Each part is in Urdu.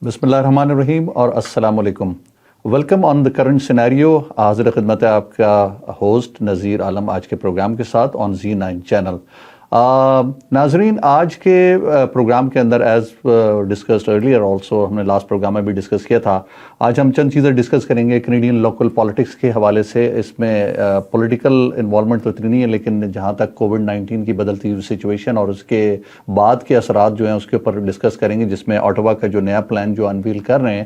بسم اللہ الرحمن الرحیم اور السلام علیکم. Welcome on the current scenario. حاضر خدمت ہے آپ کا ہوسٹ نذیر عالم آج کے پروگرام کے ساتھ آن Z9 چینل. ناظرین، آج کے پروگرام کے اندر ایز ڈسکسڈ ارلیئر آلسو، ہم نے لاسٹ پروگرام میں بھی ڈسکس کیا تھا، آج ہم چند چیزیں ڈسکس کریں گے کینیڈین لوکل پالیٹکس کے حوالے سے. اس میں پولیٹیکل انوالومنٹ تو اتنی نہیں ہے، لیکن جہاں تک کووڈ-19 کی بدلتی ہوئی سچویشن اور اس کے بعد کے اثرات جو ہیں اس کے اوپر ڈسکس کریں گے، جس میں آٹوا کا جو نیا پلان جو انویل کر رہے ہیں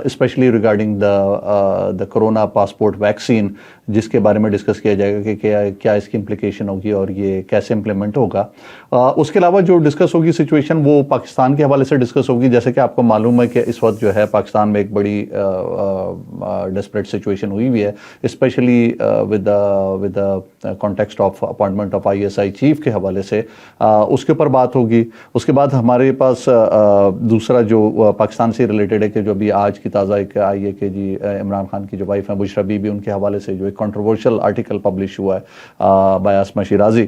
especially regarding the corona passport vaccine, جس کے بارے میں ڈسکس کیا جائے گا کہ کیا اس کی امپلیکیشن ہوگی اور یہ کیسے امپلیمنٹ ہوگا. اس کے علاوہ جو ڈسکس ہوگی سچویشن وہ پاکستان کے حوالے سے ڈسکس ہوگی. جیسے کہ آپ کو معلوم ہے کہ اس وقت جو ہے پاکستان میں ایک بڑی ڈیسپریٹ سچویشن ہوئی ہے، especially with context of appointment of ISI chief کے حوالے سے. اس کے اوپر بات ہوگی. اس کے بعد ہمارے پاس دوسرا جو پاکستان سے ریلیٹڈ ہے کہ جو ابھی آج کی تازہ ایک آئی ہے کہ جی عمران خان کی جو وائف ہیں بشرا بی بی، ان کے حوالے سے جو ایک کنٹروورشل آرٹیکل پبلش ہوا ہے بائی اسما شیرازی،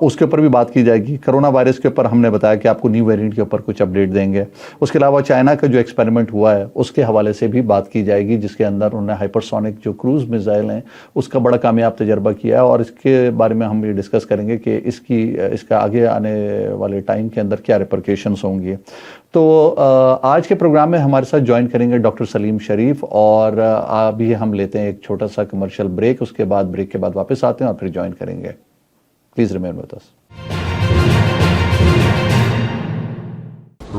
اس کے اوپر بھی بات کی جائے گی. کرونا وائرس کے اوپر ہم نے بتایا کہ آپ کو نیو ویریئنٹ کے اوپر کچھ اپڈیٹ دیں گے. اس کے علاوہ چائنا کا جو ایکسپیریمنٹ ہوا ہے اس کے حوالے سے بھی بات کی جائے گی، جس کے اندر انہوں نے ہائپرسونک جو کروز میزائل ہیں اس کا بڑا کامیاب تجربہ کیا ہے، اور اس کے بارے میں ہم یہ ڈسکس کریں گے کہ اس کا آگے آنے والے ٹائم کے اندر کیا ریپرکیشنز ہوں گی. تو آج کے پروگرام میں ہمارے ساتھ جوائن کریں گے ڈاکٹر سلیم شریف، اور ابھی ہم لیتے ہیں ایک چھوٹا سا کمرشل بریک. اس کے بعد بریک کے بعد واپس آتے ہیں اور پھر جوائن کریں گے. Please remain with us.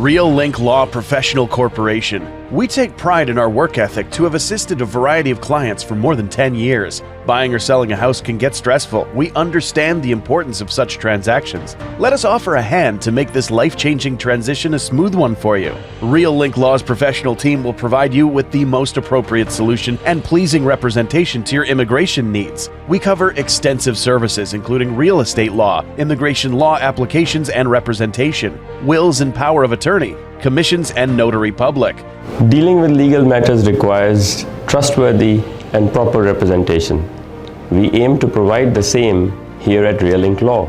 Real Link Law Professional Corporation. We take pride in our work ethic to have assisted a variety of clients for more than 10 years. Buying or selling a house can get stressful. We understand the importance of such transactions. Let us offer a hand to make this life-changing transition a smooth one for you. Real Link Law's professional team will provide you with the most appropriate solution and pleasing representation to your immigration needs. We cover extensive services including real estate law, immigration law applications and representation, wills and power of attorney, commissions and notary public. Dealing with legal matters requires trustworthy and proper representation. We aim to provide the same here at Real Link Law.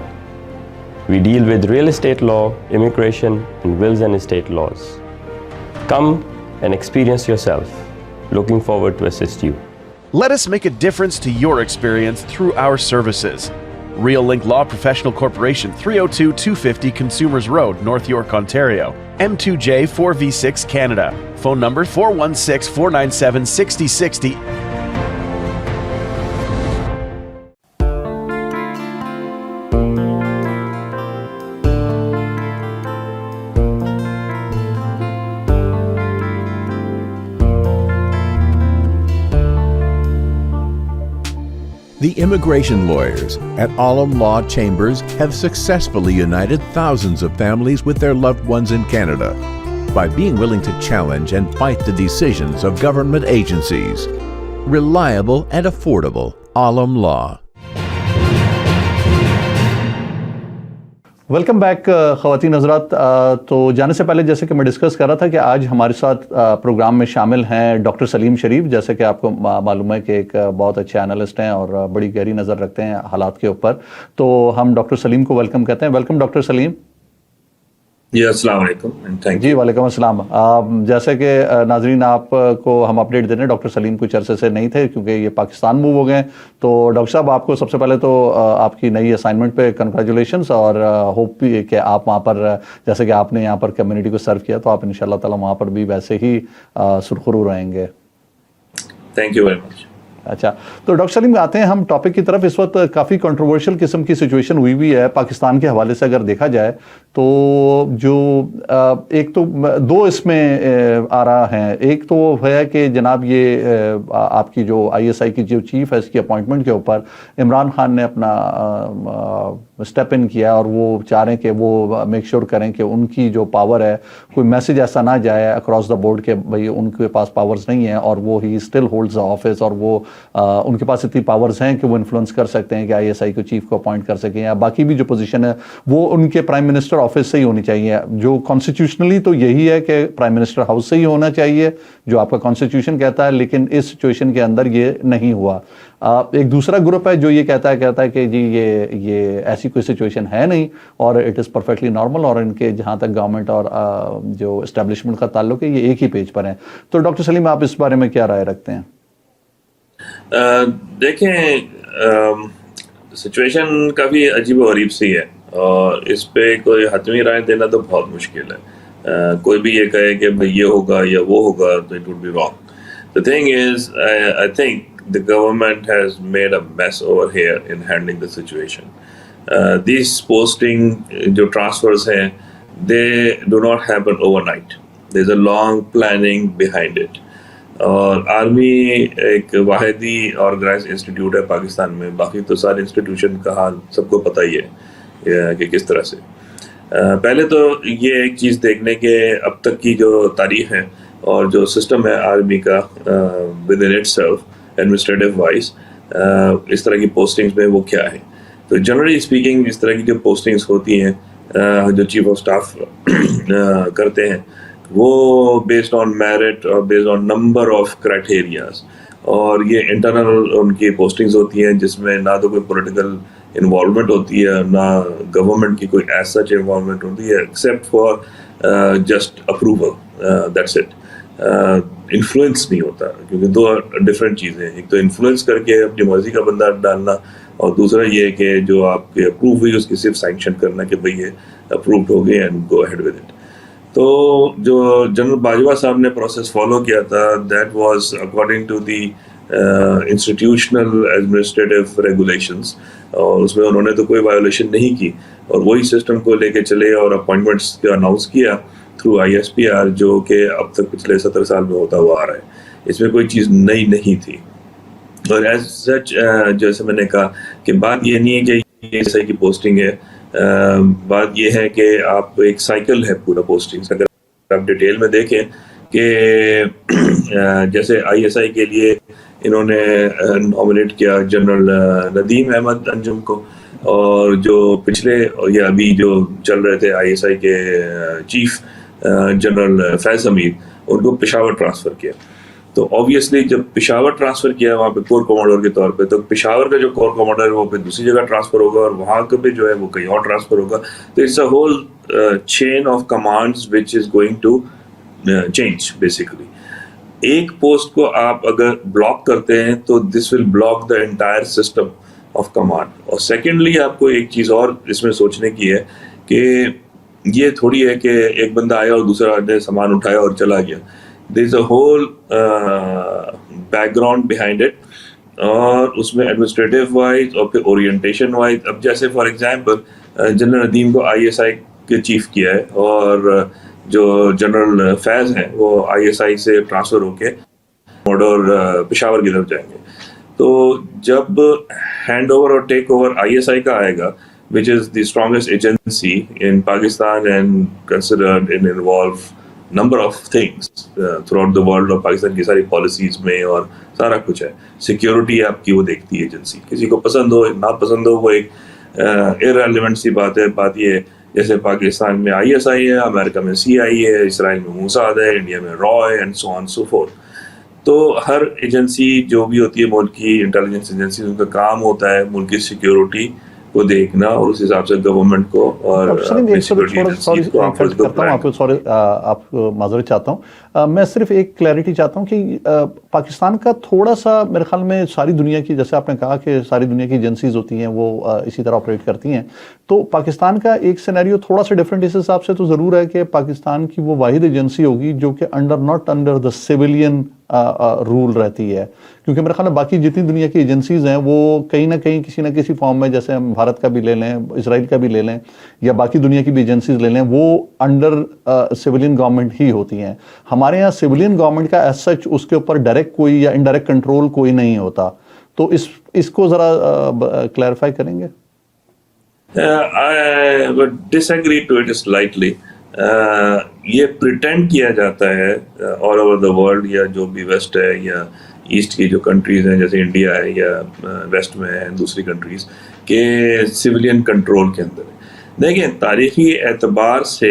We deal with real estate law, immigration, and wills and estate laws. Come and experience yourself. Looking forward to assist you. Let us make a difference to your experience through our services. Real Link Law Professional Corporation, 302-250 Consumers Road, North York, Ontario. M2J 4V6 Canada. Phone number 416-497-6060. The immigration lawyers at Alam Law Chambers have successfully united thousands of families with their loved ones in Canada by being willing to challenge and fight the decisions of government agencies. Reliable and affordable Alam Law. Welcome back خواتین حضرات. تو جانے سے پہلے جیسے کہ میں ڈسکس کر رہا تھا کہ آج ہمارے ساتھ پروگرام میں شامل ہیں ڈاکٹر سلیم شریف. جیسے کہ آپ کو معلوم ہے کہ ایک بہت اچھے انالسٹ ہیں اور بڑی گہری نظر رکھتے ہیں حالات کے اوپر. تو ہم ڈاکٹر سلیم کو ویلکم کہتے ہیں. ویلکم ڈاکٹر سلیم. جی السلام علیکم. جی وعلیکم السلام. جیسے کہ ناظرین آپ کو ہم اپڈیٹ دے رہے ہیں، ڈاکٹر سلیم کچھ عرصے سے نہیں تھے کیونکہ یہ پاکستان موو ہو گئے. تو ڈاکٹر صاحب آپ کو سب سے پہلے تو آپ کی نئی اسائنمنٹ پہ کنگریچولیشنس، اور ہوپ بھی کہ آپ وہاں پر جیسے کہ آپ نے یہاں پر کمیونٹی کو سرو کیا تو آپ انشاءاللہ تعالی وہاں پر بھی ویسے ہی سرخرو رہیں گے. Thank you very much. اچھا، تو ڈاکٹر سلیم آتے ہیں ہم ٹاپک کی طرف. اس وقت کافی کنٹروورشل قسم کی سچویشن ہوئی ہے پاکستان کے حوالے سے اگر دیکھا جائے تو جو ایک تو دو اس میں آ رہا ہیں. ایک تو ہے کہ جناب یہ آپ کی جو ISI کی جو چیف ہے اس کی اپوائنٹمنٹ کے اوپر عمران خان نے اپنا اسٹیپ ان کیا، اور وہ چاہ رہے ہیں کہ وہ میک شور کریں کہ ان کی جو پاور ہے کوئی میسج ایسا نہ جائے اکراس دا بورڈ کہ بھئی ان کے پاس پاورز نہیں ہیں، اور وہ he still holds the office, اور وہ ان کے پاس اتنی پاورز ہیں کہ وہ انفلوئنس کر سکتے ہیں کہ ISI کو چیف کو اپوائنٹ کر سکیں، یا باقی بھی جو پوزیشن ہے وہ ان کے پرائم منسٹر آفس سے ہی ہونی چاہیے. جو کانسٹیٹیوشنلی تو یہی ہے کہ پرائم منسٹر ہاؤس سے ہی ہونا چاہیے جو آپ کا کانسٹیٹیوشن کہتا ہے، لیکن اس سچویشن کے اندر یہ نہیں ہوا. ایک دوسرا گروپ ہے جو یہ کہتا ہے کہ جی یہ ایسی کوئی سچویشن ہے نہیں اور اٹ از پرفیکٹلی نارمل، اور ان کے جہاں تک گورنمنٹ اور جو اسٹیبلشمنٹ کا تعلق ہے یہ ایک ہی پیج پر ہیں. تو ڈاکٹر سلیم آپ اس بارے میں کیا رائے رکھتے ہیں؟ دیکھیں سچویشن کافی عجیب و غریب سی ہے اور اس پہ کوئی حتمی رائے دینا تو بہت مشکل ہے. کوئی بھی یہ کہے کہ بھئی یہ ہوگا یا وہ ہوگا تو it would be wrong. The thing is, I think the government has made a mess over here in handling the situation. These posting جو transfers ہیں they do not happen overnight. There's a long planning behind it. اور آرمی ایک واحدی آرگنائز انسٹیٹیوٹ ہے پاکستان میں، باقی تو سارے انسٹیٹیوشن کا حال سب کو پتہ ہی ہے کہ کس طرح سے. پہلے تو یہ ایک چیز دیکھنے کے اب تک کی جو تاریخ ہے اور جو سسٹم ہے آرمی کا within itself administrative wise اس طرح کی پوسٹنگز میں وہ کیا ہے. تو جنرلی اسپیکنگ اس طرح کی جو پوسٹنگز ہوتی ہیں جو چیف آف اسٹاف کرتے ہیں وہ بیسڈ آن میرٹ اور based on number of criterias, اور یہ انٹرنل ان کی پوسٹنگز ہوتی ہیں جس میں نہ تو کوئی پولیٹیکل انوالومنٹ ہوتی ہے نہ گورنمنٹ کی کوئی ایز سچ انوالومنٹ ہوتی ہے except for just approval, that's it. Influence نہیں ہوتا کیونکہ دو ڈفرینٹ چیزیں ہیں، ایک تو انفلوئنس کر کے اپنی مرضی کا بندہ ڈالنا اور دوسرا یہ کہ جو آپ کے اپروو ہوئی اس کی صرف سینکشن کرنا کہ بھئی یہ اپرووڈ ہو گئی and go ahead with it. تو جو جنرل باجوہ صاحب نے پروسیس فالو کیا تھا that was according to the institutional administrative regulations, اور اس میں انہوں نے تو کوئی وائولیشن نہیں کی اور وہی سسٹم کو لے کے چلے اور اپوائنٹمنٹس کا اناؤنس کیا تھرو ISPR جو کہ اب تک پچھلے 17 سال میں ہوتا ہوا آ رہا ہے. اس میں کوئی چیز نئی نہیں تھی. اور ایز سچ جیسے میں نے کہا کہ بات یہ نہیں ہے کہ یہ صحیح کی پوسٹنگ ہے، بات یہ ہے کہ آپ ایک سائیکل ہے پورا پوسٹنگ. اگر آپ ڈیٹیل میں دیکھیں کہ جیسے ISI کے لیے انہوں نے نامنیٹ کیا جنرل ندیم احمد انجم کو، اور جو پچھلے یا ابھی جو چل رہے تھے ISI کے چیف جنرل فیض حمید ان کو پشاور ٹرانسفر کیا. تو آبویسلی جب پشاور ٹرانسفر کیا وہاں پہ کور کمانڈر کے طور پہ، تو پشاور کا جو کور کمانڈر ہے وہ پہ دوسری جگہ ٹرانسفر ہوگا اور وہاں کا بھی جو ہے وہ کہیں اور ٹرانسفر ہوگا. تو it's a whole chain of commands which is going to change. Basically ایک پوسٹ کو آپ اگر بلاک کرتے ہیں تو this will block the entire system of command. اور سیکنڈلی آپ کو ایک چیز اور اس میں سوچنے کی ہے کہ یہ تھوڑی ہے کہ ایک بندہ آیا اور دوسرا نے سامان اٹھایا اور چلا گیا. There is a whole background behind it, اور اس میں ایڈمنسٹریٹو وائز اور پھر اورینٹیشن وائز. اب جیسے فار ایگزامپل جنرل ندیم کو ISI کے چیف کیا ہے اور جو جنرل فیض ہیں وہ ISI سے ٹرانسفر ہو کے اور پشاور کی طرف جائیں گے. تو جب ہینڈ اوور اور ٹیک اوور ISI کا آئے گا which is the strongest agency in Pakistan and considered and involve number of things throughout the world, اور پاکستان کی ساری پالیسیز میں اور سارا کچھ ہے. سیکیورٹی آپ کی وہ دیکھتی ہے ایجنسی، کسی کو پسند ہو نہ پسند ہو وہ ایک irrelevant سی بات ہے. بات یہ ہے جیسے پاکستان میں ISI ہے، امریکہ میں CIA ہے، اسرائیل میں موساد ہے، انڈیا میں RAW ہے and so on so forth. تو ہر ایجنسی جو بھی ہوتی ہے ملک کی انٹیلیجنس ایجنسی، ان کا کام ہوتا ہے ملک کی سیکیورٹی کو دیکھنا اور اس حساب سے گورنمنٹ کو اور آپ معذرت چاہتا ہوں، میں صرف ایک کلیئرٹی چاہتا ہوں کہ پاکستان کا تھوڑا سا میرے خیال میں ساری دنیا کی، جیسے آپ نے کہا کہ ساری دنیا کی ایجنسیز ہوتی ہیں وہ اسی طرح آپریٹ کرتی ہیں، تو پاکستان کا ایک سینیریو تھوڑا سا ڈفرینٹ اس حساب سے تو ضرور ہے کہ پاکستان کی وہ واحد ایجنسی ہوگی جو کہ not under the civilian rule رہتی ہے. کیونکہ میرے خیال میں باقی جتنی دنیا کی ایجنسیز ہیں وہ کہیں نہ کہیں کسی نہ کسی فارم میں، جیسے ہم بھارت کا بھی لے لیں، اسرائیل کا بھی لے لیں، یا باقی دنیا کی بھی ایجنسیز لے لیں، وہ انڈر سویلین گورنمنٹ ہی ہوتی ہیں. ہمارے یہاں سویلین گورنمنٹ کا ایز سچ اس کے اوپر ڈائریکٹ کوئی یا انڈائریکٹ کنٹرول کوئی نہیں ہوتا. تو اس کو ذرا کلیئرفائی کریں گے؟ I would disagree to it slightly. یہ پریٹینڈ کیا جاتا ہے آل اوور دا ورلڈ، یا جو بھی ویسٹ ہے یا ایسٹ کی جو کنٹریز ہیں جیسے انڈیا ہے یا ویسٹ میں ہے دوسری کنٹریز، کہ سویلین کنٹرول کے اندر ہے. دیکھیں تاریخی اعتبار سے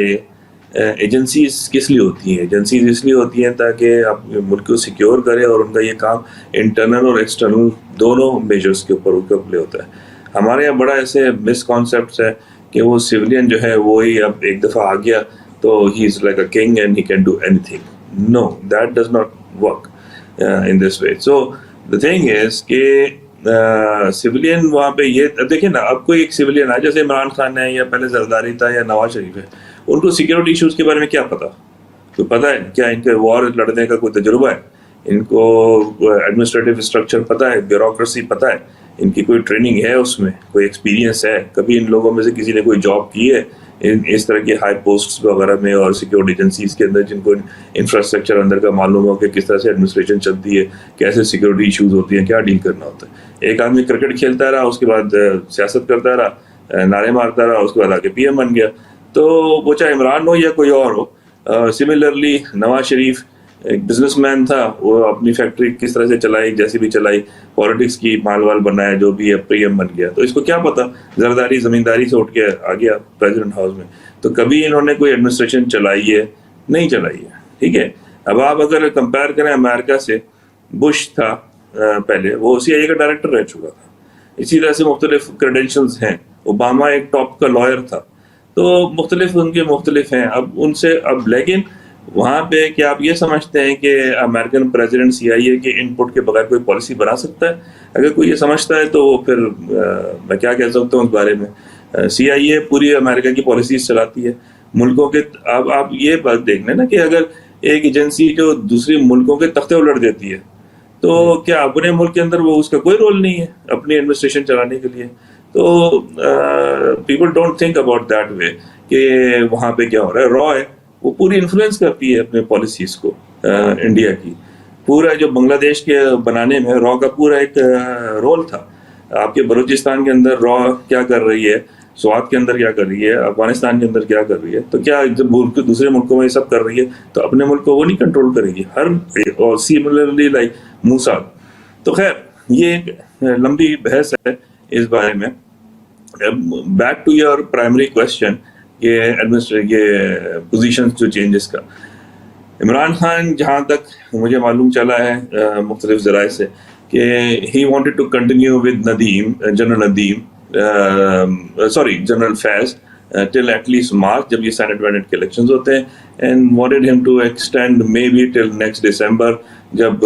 ایجنسیز کس لیے ہوتی ہیں؟ ایجنسیز اس لیے ہوتی ہیں تاکہ آپ ملک کو سیکیور کرے، اور ان کا یہ کام انٹرنل اور ایکسٹرنل دونوں میجرز کے اوپر پلے ہوتا ہے. ہمارے یہاں بڑا ایسے مس کانسیپٹس ہے کہ وہ سویلین جو ہے وہی اب ایک دفعہ آ گیا تو he is like a king and he can do anything. No, that does not work in this way. So the thing is کہ سویلین وہاں پہ یہ دیکھیں نا، اب کوئی ایک سویلین ہے جیسے عمران خان ہے یا پہلے زرداری تھا یا نواز شریف ہے، ان کو سیکورٹی ایشوز کے بارے میں کیا پتا؟ تو پتہ ہے کیا ان کے وار لڑنے کا کوئی تجربہ ہے؟ ان کو ایڈمنسٹریٹو اسٹرکچر پتہ ہے، بیوروکریسی پتہ ہے، ان کی کوئی ٹریننگ ہے، اس میں کوئی ایکسپیرینس ہے؟ کبھی ان لوگوں میں سے کسی نے کوئی جاب کی ہے اس طرح کی ہائی پوسٹس وغیرہ میں اور سیکورٹی ایجنسیز کے اندر، جن کو انفراسٹرکچر اندر کا معلوم ہو کہ کس طرح سے ایڈمنسٹریشن چلتی ہے، کیسے سیکورٹی ایشوز ہوتی ہیں، کیا ڈیل کرنا ہوتا ہے؟ ایک آدمی کرکٹ کھیلتا رہا، اس کے بعد سیاست کرتا رہا، نعرے مارتا رہا، اس کے بعد آ کے پی ایم بن گیا. تو وہ چاہے عمران ہو یا کوئی اور ہو. سملرلی نواز شریف ایک بزنس مین تھا، وہ اپنی فیکٹری کس طرح سے چلائی، جیسی بھی چلائی، پالیٹکس کی مال وال بنایا، جو بھی ہے پی ایم بن گیا. تو اس کو کیا پتا، زرداری زمینداری سے اٹھ کے آ گیا پریزیڈنٹ ہاؤس میں. تو کبھی انہوں نے کوئی ایڈمنسٹریشن چلائی ہے؟ نہیں چلائی ہے. ٹھیک ہے، اب آپ اگر کمپیئر کریں امریکہ سے، بش تھا پہلے، وہ سی آئی اے کا ڈائریکٹر رہ چکا تھا. اسی طرح سے مختلف کریڈینشلز ہیں. اوباما ایک ٹاپ کا لائر تھا. تو مختلف ان کے مختلف ہیں. اب ان سے لیکن وہاں پہ کیا آپ یہ سمجھتے ہیں کہ امریکن پریزیڈنٹ سی آئی اے کے ان پٹ کے بغیر کوئی پالیسی بنا سکتا ہے؟ اگر کوئی یہ سمجھتا ہے تو پھر میں کیا کہہ سکتا ہوں اس بارے میں. سی آئی اے پوری امریکہ کی پالیسیز چلاتی ہے ملکوں کے. اب آپ یہ بات دیکھ لیں نا کہ اگر ایک ایجنسی جو دوسری ملکوں کے تختے الٹ دیتی ہے تو کیا اپنے ملک کے اندر وہ اس کا کوئی رول نہیں ہے اپنی ایڈمنسٹریشن چلانے کے لیے؟ تو people don't think about that way کہ وہاں پہ کیا ہو رہا ہے. را ہے، وہ پوری انفلوئنس کرتی ہے اپنے پالیسیز کو انڈیا کی. پورا جو بنگلہ دیش کے بنانے میں را کا پورا ایک رول تھا. آپ کے بلوچستان کے اندر را کیا کر رہی ہے، سوات کے اندر کیا کر رہی ہے، افغانستان کے اندر کیا کر رہی ہے. تو کیا جب دوسرے ملکوں میں یہ سب کر رہی ہے تو اپنے ملک کو وہ نہیں کنٹرول کرے گی؟ اور سیملرلی لائک موساد. تو خیر یہ ایک لمبی بحث ہے اس بارے میں. Back to your primary question, یہ پوزیشن جو چینجز کا، عمران خان جہاں تک مجھے معلوم چلا ہے مختلف ذرائع سے کہ he wanted to continue with General Faiz till at least March, جب یہ سینٹ وینٹ کے الیکشنز ہوتے ہیں، and wanted him to extend maybe till next December, جب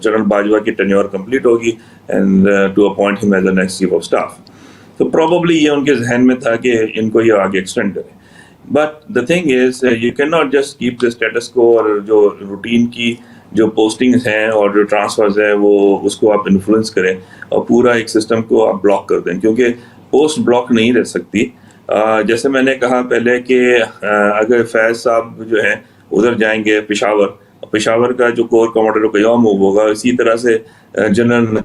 جنرل باجوہ کی ٹینیور کمپلیٹ ہوگی، and to appoint him as a next chief of staff. تو پروبیبلی یہ ان کے ذہن میں تھا کہ ان کو یہ آگے ایکسٹینڈ کریں. But the thing is you can not just keep the status quo, اور جو روٹین کی جو پوسٹنگز ہیں اور جو ٹرانسفرز ہیں وہ اس کو آپ انفلوئنس کریں اور پورا ایک سسٹم کو آپ بلاک کر دیں، کیونکہ پوسٹ بلاک نہیں رہ سکتی. جیسے میں نے کہا پہلے کہ اگر فیض صاحب جو ہیں ادھر جائیں گے پشاور کا جو کور کمانڈر کا یوم موو ہوگا، اسی طرح سے جنرل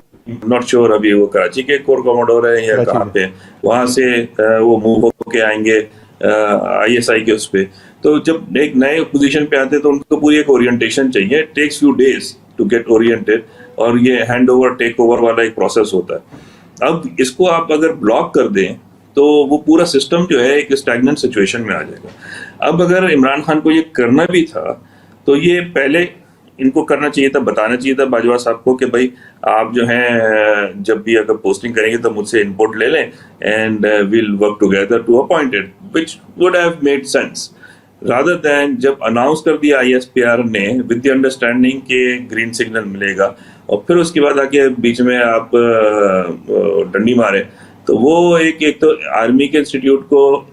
ناٹ شیور ابھی وہ کراچی کے کور کمانڈر ہے یا کہاں پہ، وہاں سے وہ موو ہو کے آئیں گے آئی ایس آئی کے اس پہ. تو جب ایک نئے پوزیشن پہ آتے ہیں تو ان کو پوری ایک اورینٹیشن چاہیے. It takes few days to get oriented, اور یہ ہینڈ اوور ٹیک اوور والا ایک پروسیس ہوتا ہے. اب اس کو آپ اگر بلاک کر دیں تو وہ پورا سسٹم جو ہے ایک اسٹیگننٹ سچویشن میں آ جائے گا. اب اگر عمران خان کو یہ کرنا بھی تھا تو یہ پہلے ان کو کرنا چاہیے تھا، بتانا چاہیے تھا باجوہ صاحب کو کہ بھائی آپ جو ہیں جب بھی اگر پوسٹنگ کریں گے تو مجھ سے انپوٹ لے لیں، and we'll work together to appointed, which would have made sense, rather than جب اناؤنس کر دیا آئی ایس پی آر نے ود دی انڈرسٹینڈنگ کہ گرین سگنل ملے گا، اور پھر اس کے بعد آ کے بیچ میں آپ ڈنڈی مارے. تو وہ ایک تو آرمی کے انسٹیٹیوٹ کو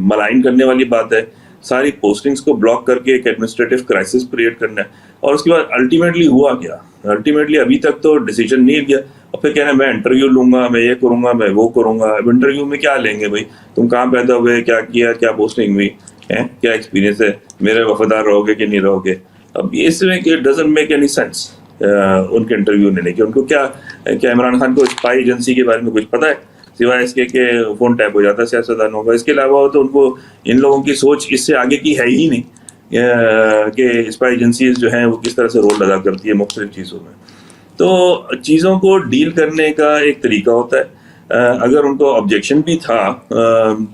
ملائن کرنے والی بات ہے. ساری پوسٹنگز کو بلاک کر کے ایک ایڈمنسٹریٹو کرائسس کریٹ کرنا ہے. اور اس کے بعد الٹیمیٹلی ہوا کیا؟ الٹیمیٹلی ابھی تک تو ڈیسیجن نہیں لیا، اور پھر کہنا میں انٹرویو لوں گا، میں یہ کروں گا، میں وہ کروں گا. اب انٹرویو میں کیا لیں گے بھائی؟ تم کہاں پیدا ہوئے، کیا کیا، کیا پوسٹنگ ہوئی ہے، کیا ایکسپیرینس ہے، میرے وفادار رہو گے کہ نہیں رہو گے؟ اب اس میں کہ ڈزنٹ میک اینی سینس ان کے انٹرویو لینے کی. ان کو کیا عمران خان کو اسپائی ایجنسی کے بارے میں کچھ پتہ ہے سوائے اس کے کہ فون ٹیپ ہو جاتا ہے سیاستدانوں کا؟ اس کے علاوہ تو ان کو ان لوگوں کی سوچ اس سے آگے کی ہے ہی نہیں کہ اسپائی ایجنسیز جو ہیں وہ کس طرح سے رول ادا کرتی ہے مختلف چیزوں میں. تو چیزوں کو ڈیل کرنے کا ایک طریقہ ہوتا ہے. اگر ان کو آبجیکشن بھی تھا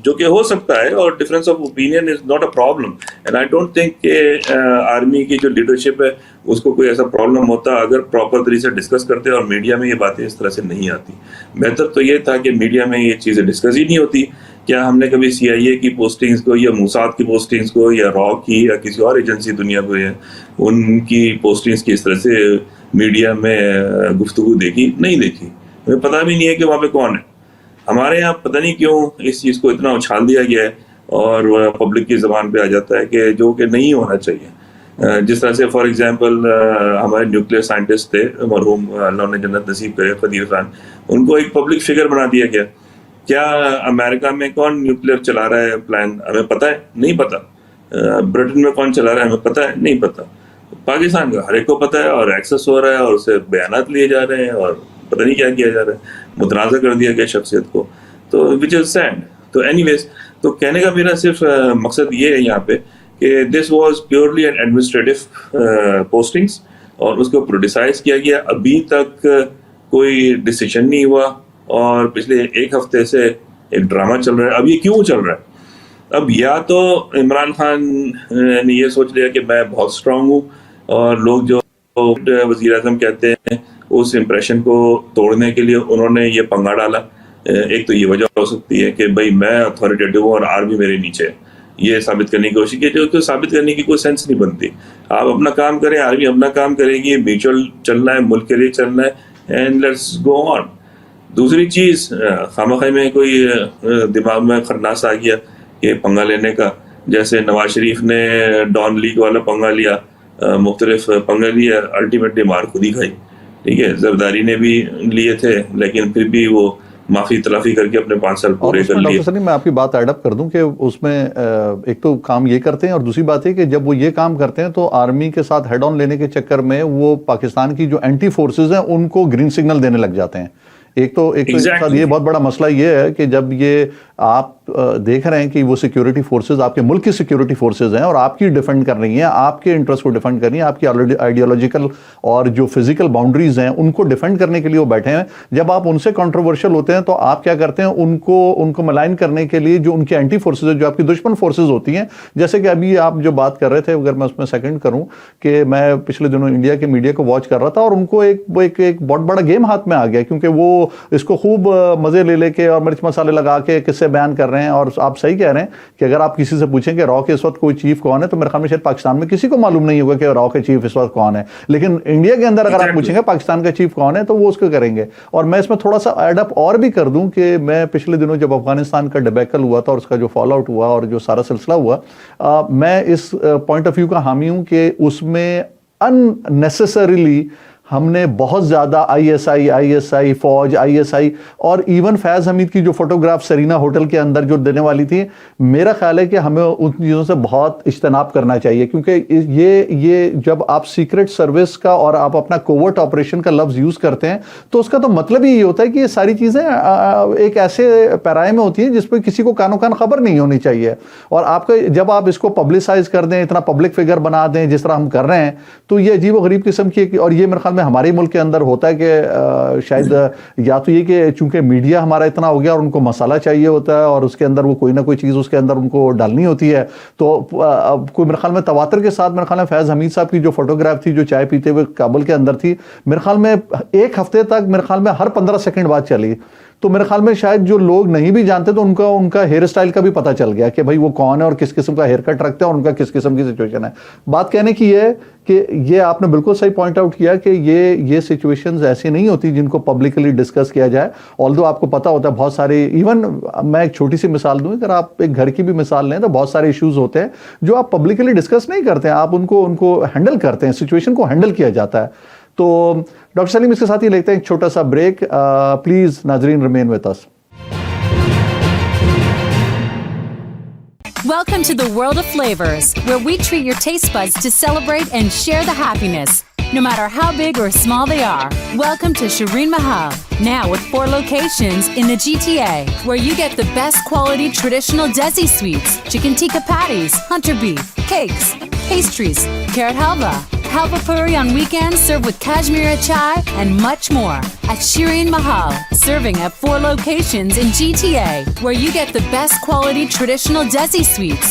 جو کہ ہو سکتا ہے, اور difference of opinion is not a problem, and I don't think کہ آرمی کی جو لیڈرشپ ہے اس کو کوئی ایسا پرابلم ہوتا اگر پراپر طریقے سے ڈسکس کرتے, اور میڈیا میں یہ باتیں اس طرح سے نہیں آتی. بہتر تو یہ تھا کہ میڈیا میں یہ چیزیں ڈسکس ہی نہیں ہوتی. کیا ہم نے کبھی CIA کی پوسٹنگز کو یا موساد کی پوسٹنگز کو یا را کی یا کسی اور ایجنسی دنیا کو ہے ان کی پوسٹنگز کی اس طرح سے میڈیا میں گفتگو دیکھی؟ نہیں دیکھی. ہمیں پتہ بھی نہیں ہے کہ وہاں پہ کون ہے. ہمارے یہاں پتہ نہیں کیوں اس چیز کو اتنا اچھال دیا گیا ہے اور پبلک کی زبان پہ آ جاتا ہے کہ جو کہ نہیں ہونا چاہیے. جس طرح سے فار ایگزامپل ہمارے نیوکلیئر سائنٹسٹ تھے مرحوم اللہ نے جنت نصیب کرے قدیر خان, ان کو ایک پبلک فگر بنا دیا گیا. کیا امریکہ میں کون نیوکلیئر چلا رہا ہے پلان ہمیں پتہ ہے؟ نہیں پتہ. برٹن میں کون چلا رہا ہے ہمیں پتہ ہے؟ نہیں پتہ. پاکستان کا ہر ایک کو پتہ ہے, اور ایکسیس ہو رہا ہے اور اسے بیانات لیے جا رہے ہیں اور پتہ نہیں کیا کیا جا رہا ہے, متنازع کر دیا گیا شخصیت کو, تو وچ از سیڈ. تو اینی ویز, تو کہنے کا میرا صرف مقصد یہ ہے یہاں پہ کہ this was purely an administrative postings, اور اس کو پروڈیسائز کیا گیا. ابھی تک کوئی ڈیسیشن نہیں ہوا, اور پچھلے ایک ہفتے سے ایک ڈرامہ چل رہا ہے. اب یہ کیوں چل رہا ہے؟ اب یا تو عمران خان نے یہ سوچ لیا کہ میں بہت اسٹرانگ ہوں, اور لوگ جو وزیر اعظم کہتے ہیں اس امپریشن کو توڑنے کے لیے انہوں نے یہ پنگا ڈالا. ایک تو یہ وجہ ہو سکتی ہے کہ بھائی میں اتھارٹیٹیو ہوں اور آرمی میرے نیچے ہے, یہ ثابت کرنے کی کوشش کی, جو کہ ثابت کرنے کی کوئی سینس نہیں بنتی. آپ اپنا کام کریں, آرمی اپنا کام کرے گی, میوچل چلنا ہے, ملک کے لیے چلنا ہے, اینڈ لیٹس گو آن. دوسری چیز, خامخواہ میں کوئی دماغ میں خرناس آ گیا کہ پنگا لینے کا, جیسے نواز شریف نے ڈان لیگ والا پنگا لیا, مختلف پنگے لیے, الٹیمیٹلی مار خود ہی کھائی. ٹھیک ہے, زرداری نے بھی لیے تھے لیکن پھر بھی وہ معافی تلافی کر کے اپنے 5 سال پورے کر لیے. ڈاکٹر سلیم, میں آپ کی بات ایڈ اپ کر دوں کہ اس میں ایک تو کام یہ کرتے ہیں, اور دوسری بات ہے کہ جب وہ یہ کام کرتے ہیں تو آرمی کے ساتھ ہیڈ آن لینے کے چکر میں وہ پاکستان کی جو اینٹی فورسز ہیں ان کو گرین سگنل دینے لگ جاتے ہیں. ایک تو یہ بہت بڑا مسئلہ یہ ہے کہ جب یہ آپ دیکھ رہے ہیں کہ وہ سیکیورٹی فورسز آپ کے ملک کی سیکیورٹی فورسز ہیں اور آپ کی ڈیفینڈ کر رہی ہیں, آپ کے انٹرسٹ کو ڈیفینڈ کر رہی ہیں, آپ کی آئیڈیالوجیکل اور جو فزیکل باؤنڈریز ہیں ان کو ڈیفینڈ کرنے کے لیے وہ بیٹھے ہیں. جب آپ ان سے کنٹروورشل ہوتے ہیں تو آپ کیا کرتے ہیں, ان کو ملائن کرنے کے لیے جو ان کی اینٹی فورسز ہیں, جو آپ کی دشمن فورسز ہوتی ہیں, جیسے کہ ابھی آپ جو بات کر رہے تھے, اگر میں اس میں سیکنڈ کروں کہ میں پچھلے دنوں انڈیا کے میڈیا کو واچ کر رہا تھا اور ان کو ایک بہت بڑا گیم ہاتھ میں آ گیا, کیونکہ وہ اس کو خوب مزے لے کے اور مرچ مسالے لگا کے قصے بیان کر رہے ہیں. اور آپ صحیح کہہ رہے ہیں کہ اگر آپ کسی سے پوچھیں کہ را کے اس وقت کوئی چیف کون ہے, تو میرے خیال میں شاید پاکستان میں کسی کو معلوم نہیں ہوگا کہ را کے چیف اس وقت کون ہے, لیکن انڈیا کے اندر اگر آپ پوچھیں گے پاکستان کا چیف کون ہے تو وہ اس کو کریں گے. اور میں اس میں تھوڑا سا ایڈ اپ اور بھی کر دوں کہ میں پچھلے دنوں جب افغانستان کا ڈیبیکل ہوا تھا اور اس کا جو فال آؤٹ ہوا اور جو سارا سلسلہ ہوا, میں اس پوائنٹ آف ویو کا حامی ہوں کہ اس میں unnecessarily ہم نے بہت زیادہ ISI فوج ISI اور ایون فیض حمید کی جو فوٹوگراف سرینا ہوٹل کے اندر جو دینے والی تھی, میرا خیال ہے کہ ہمیں ان چیزوں سے بہت اجتناب کرنا چاہیے, کیونکہ یہ جب آپ سیکرٹ سروس کا اور آپ اپنا کوورٹ آپریشن کا لفظ یوز کرتے ہیں تو اس کا تو مطلب ہی یہ ہوتا ہے کہ یہ ساری چیزیں ایک ایسے پیرائے میں ہوتی ہیں جس پہ کسی کو کانوں کان خبر نہیں ہونی چاہیے. اور آپ کا جب آپ اس کو پبلسائز کر دیں, اتنا پبلک فگر بنا دیں جس طرح ہم کر رہے ہیں, تو یہ عجیب و غریب قسم کی, اور یہ میرے خیال میں ہمارے ملک کے اندر ہوتا ہے کہ شاید یا تو یہ کہ چونکہ میڈیا ہمارا اتنا ہو گیا اور ان کو مسئلہ چاہیے ہوتا ہے اور اس کے اندر وہ کوئی نہ کوئی چیز اس کے اندر ان کو ڈالنی ہوتی ہے, تو کوئی میرے خیال میں تواتر کے ساتھ میرے خیال میں فیض حمید صاحب کی جو فوٹوگراف تھی جو چائے پیتے ہوئے کابل کے اندر تھی, میرے خیال میں ایک ہفتے تک میرے خیال میں ہر 15 سیکنڈ بعد چلی. تو میرے خیال میں شاید جو لوگ نہیں بھی جانتے تو ان کا ہیئر اسٹائل کا بھی پتہ چل گیا کہ بھائی وہ کون ہے اور کس قسم کا ہیئر کٹ رکھتے ہیں اور ان کا کس قسم کی سچویشن ہے. بات کہنے کی یہ ہے کہ یہ آپ نے بالکل صحیح پوائنٹ آؤٹ کیا کہ یہ سچویشنز ایسی نہیں ہوتی جن کو پبلکلی ڈسکس کیا جائے. آلدو آپ کو پتہ ہوتا ہے بہت سارے, ایون میں ایک چھوٹی سی مثال دوں, اگر آپ ایک گھر کی بھی مثال لیں تو بہت سارے ایشوز ہوتے ہیں جو آپ پبلکلی ڈسکس نہیں کرتے ہیں, آپ ان کو ہینڈل کرتے ہیں, سچویشن کو ہینڈل کیا جاتا ہے. تو ڈاکٹر سلیم اس کے ساتھ ہی لیتے ہیں ایک چھوٹا سا بریک. پلیز ناظرین remain with us. Welcome to the world of flavors, where we treat your taste buds to celebrate and share the happiness, no matter how big or small they are. Welcome to Shireen Mahal, now with 4 locations in the GTA, where you get the best quality traditional Desi sweets, chicken tikka patties, hunter beef, cakes, pastries, carrot halwa, Bhalpapuri on weekends served with Kashmiri chai and much more at Shireen Mahal, serving at 4 locations in GTA, where you get the best quality traditional Desi sweets.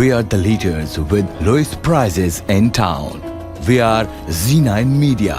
we are the leaders with lowest prices in town. We are Z9 Media.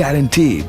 guaranteed.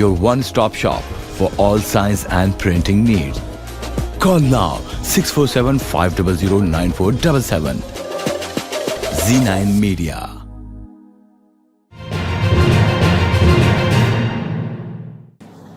Your one-stop shop for all science and printing needs. Call now 647-500-9477. Z9 Media.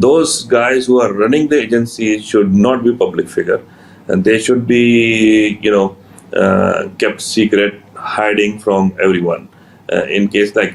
Those guys who are running the agencies should not be public figure, and they should be, kept secret, hiding from everyone. In case like,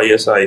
ISI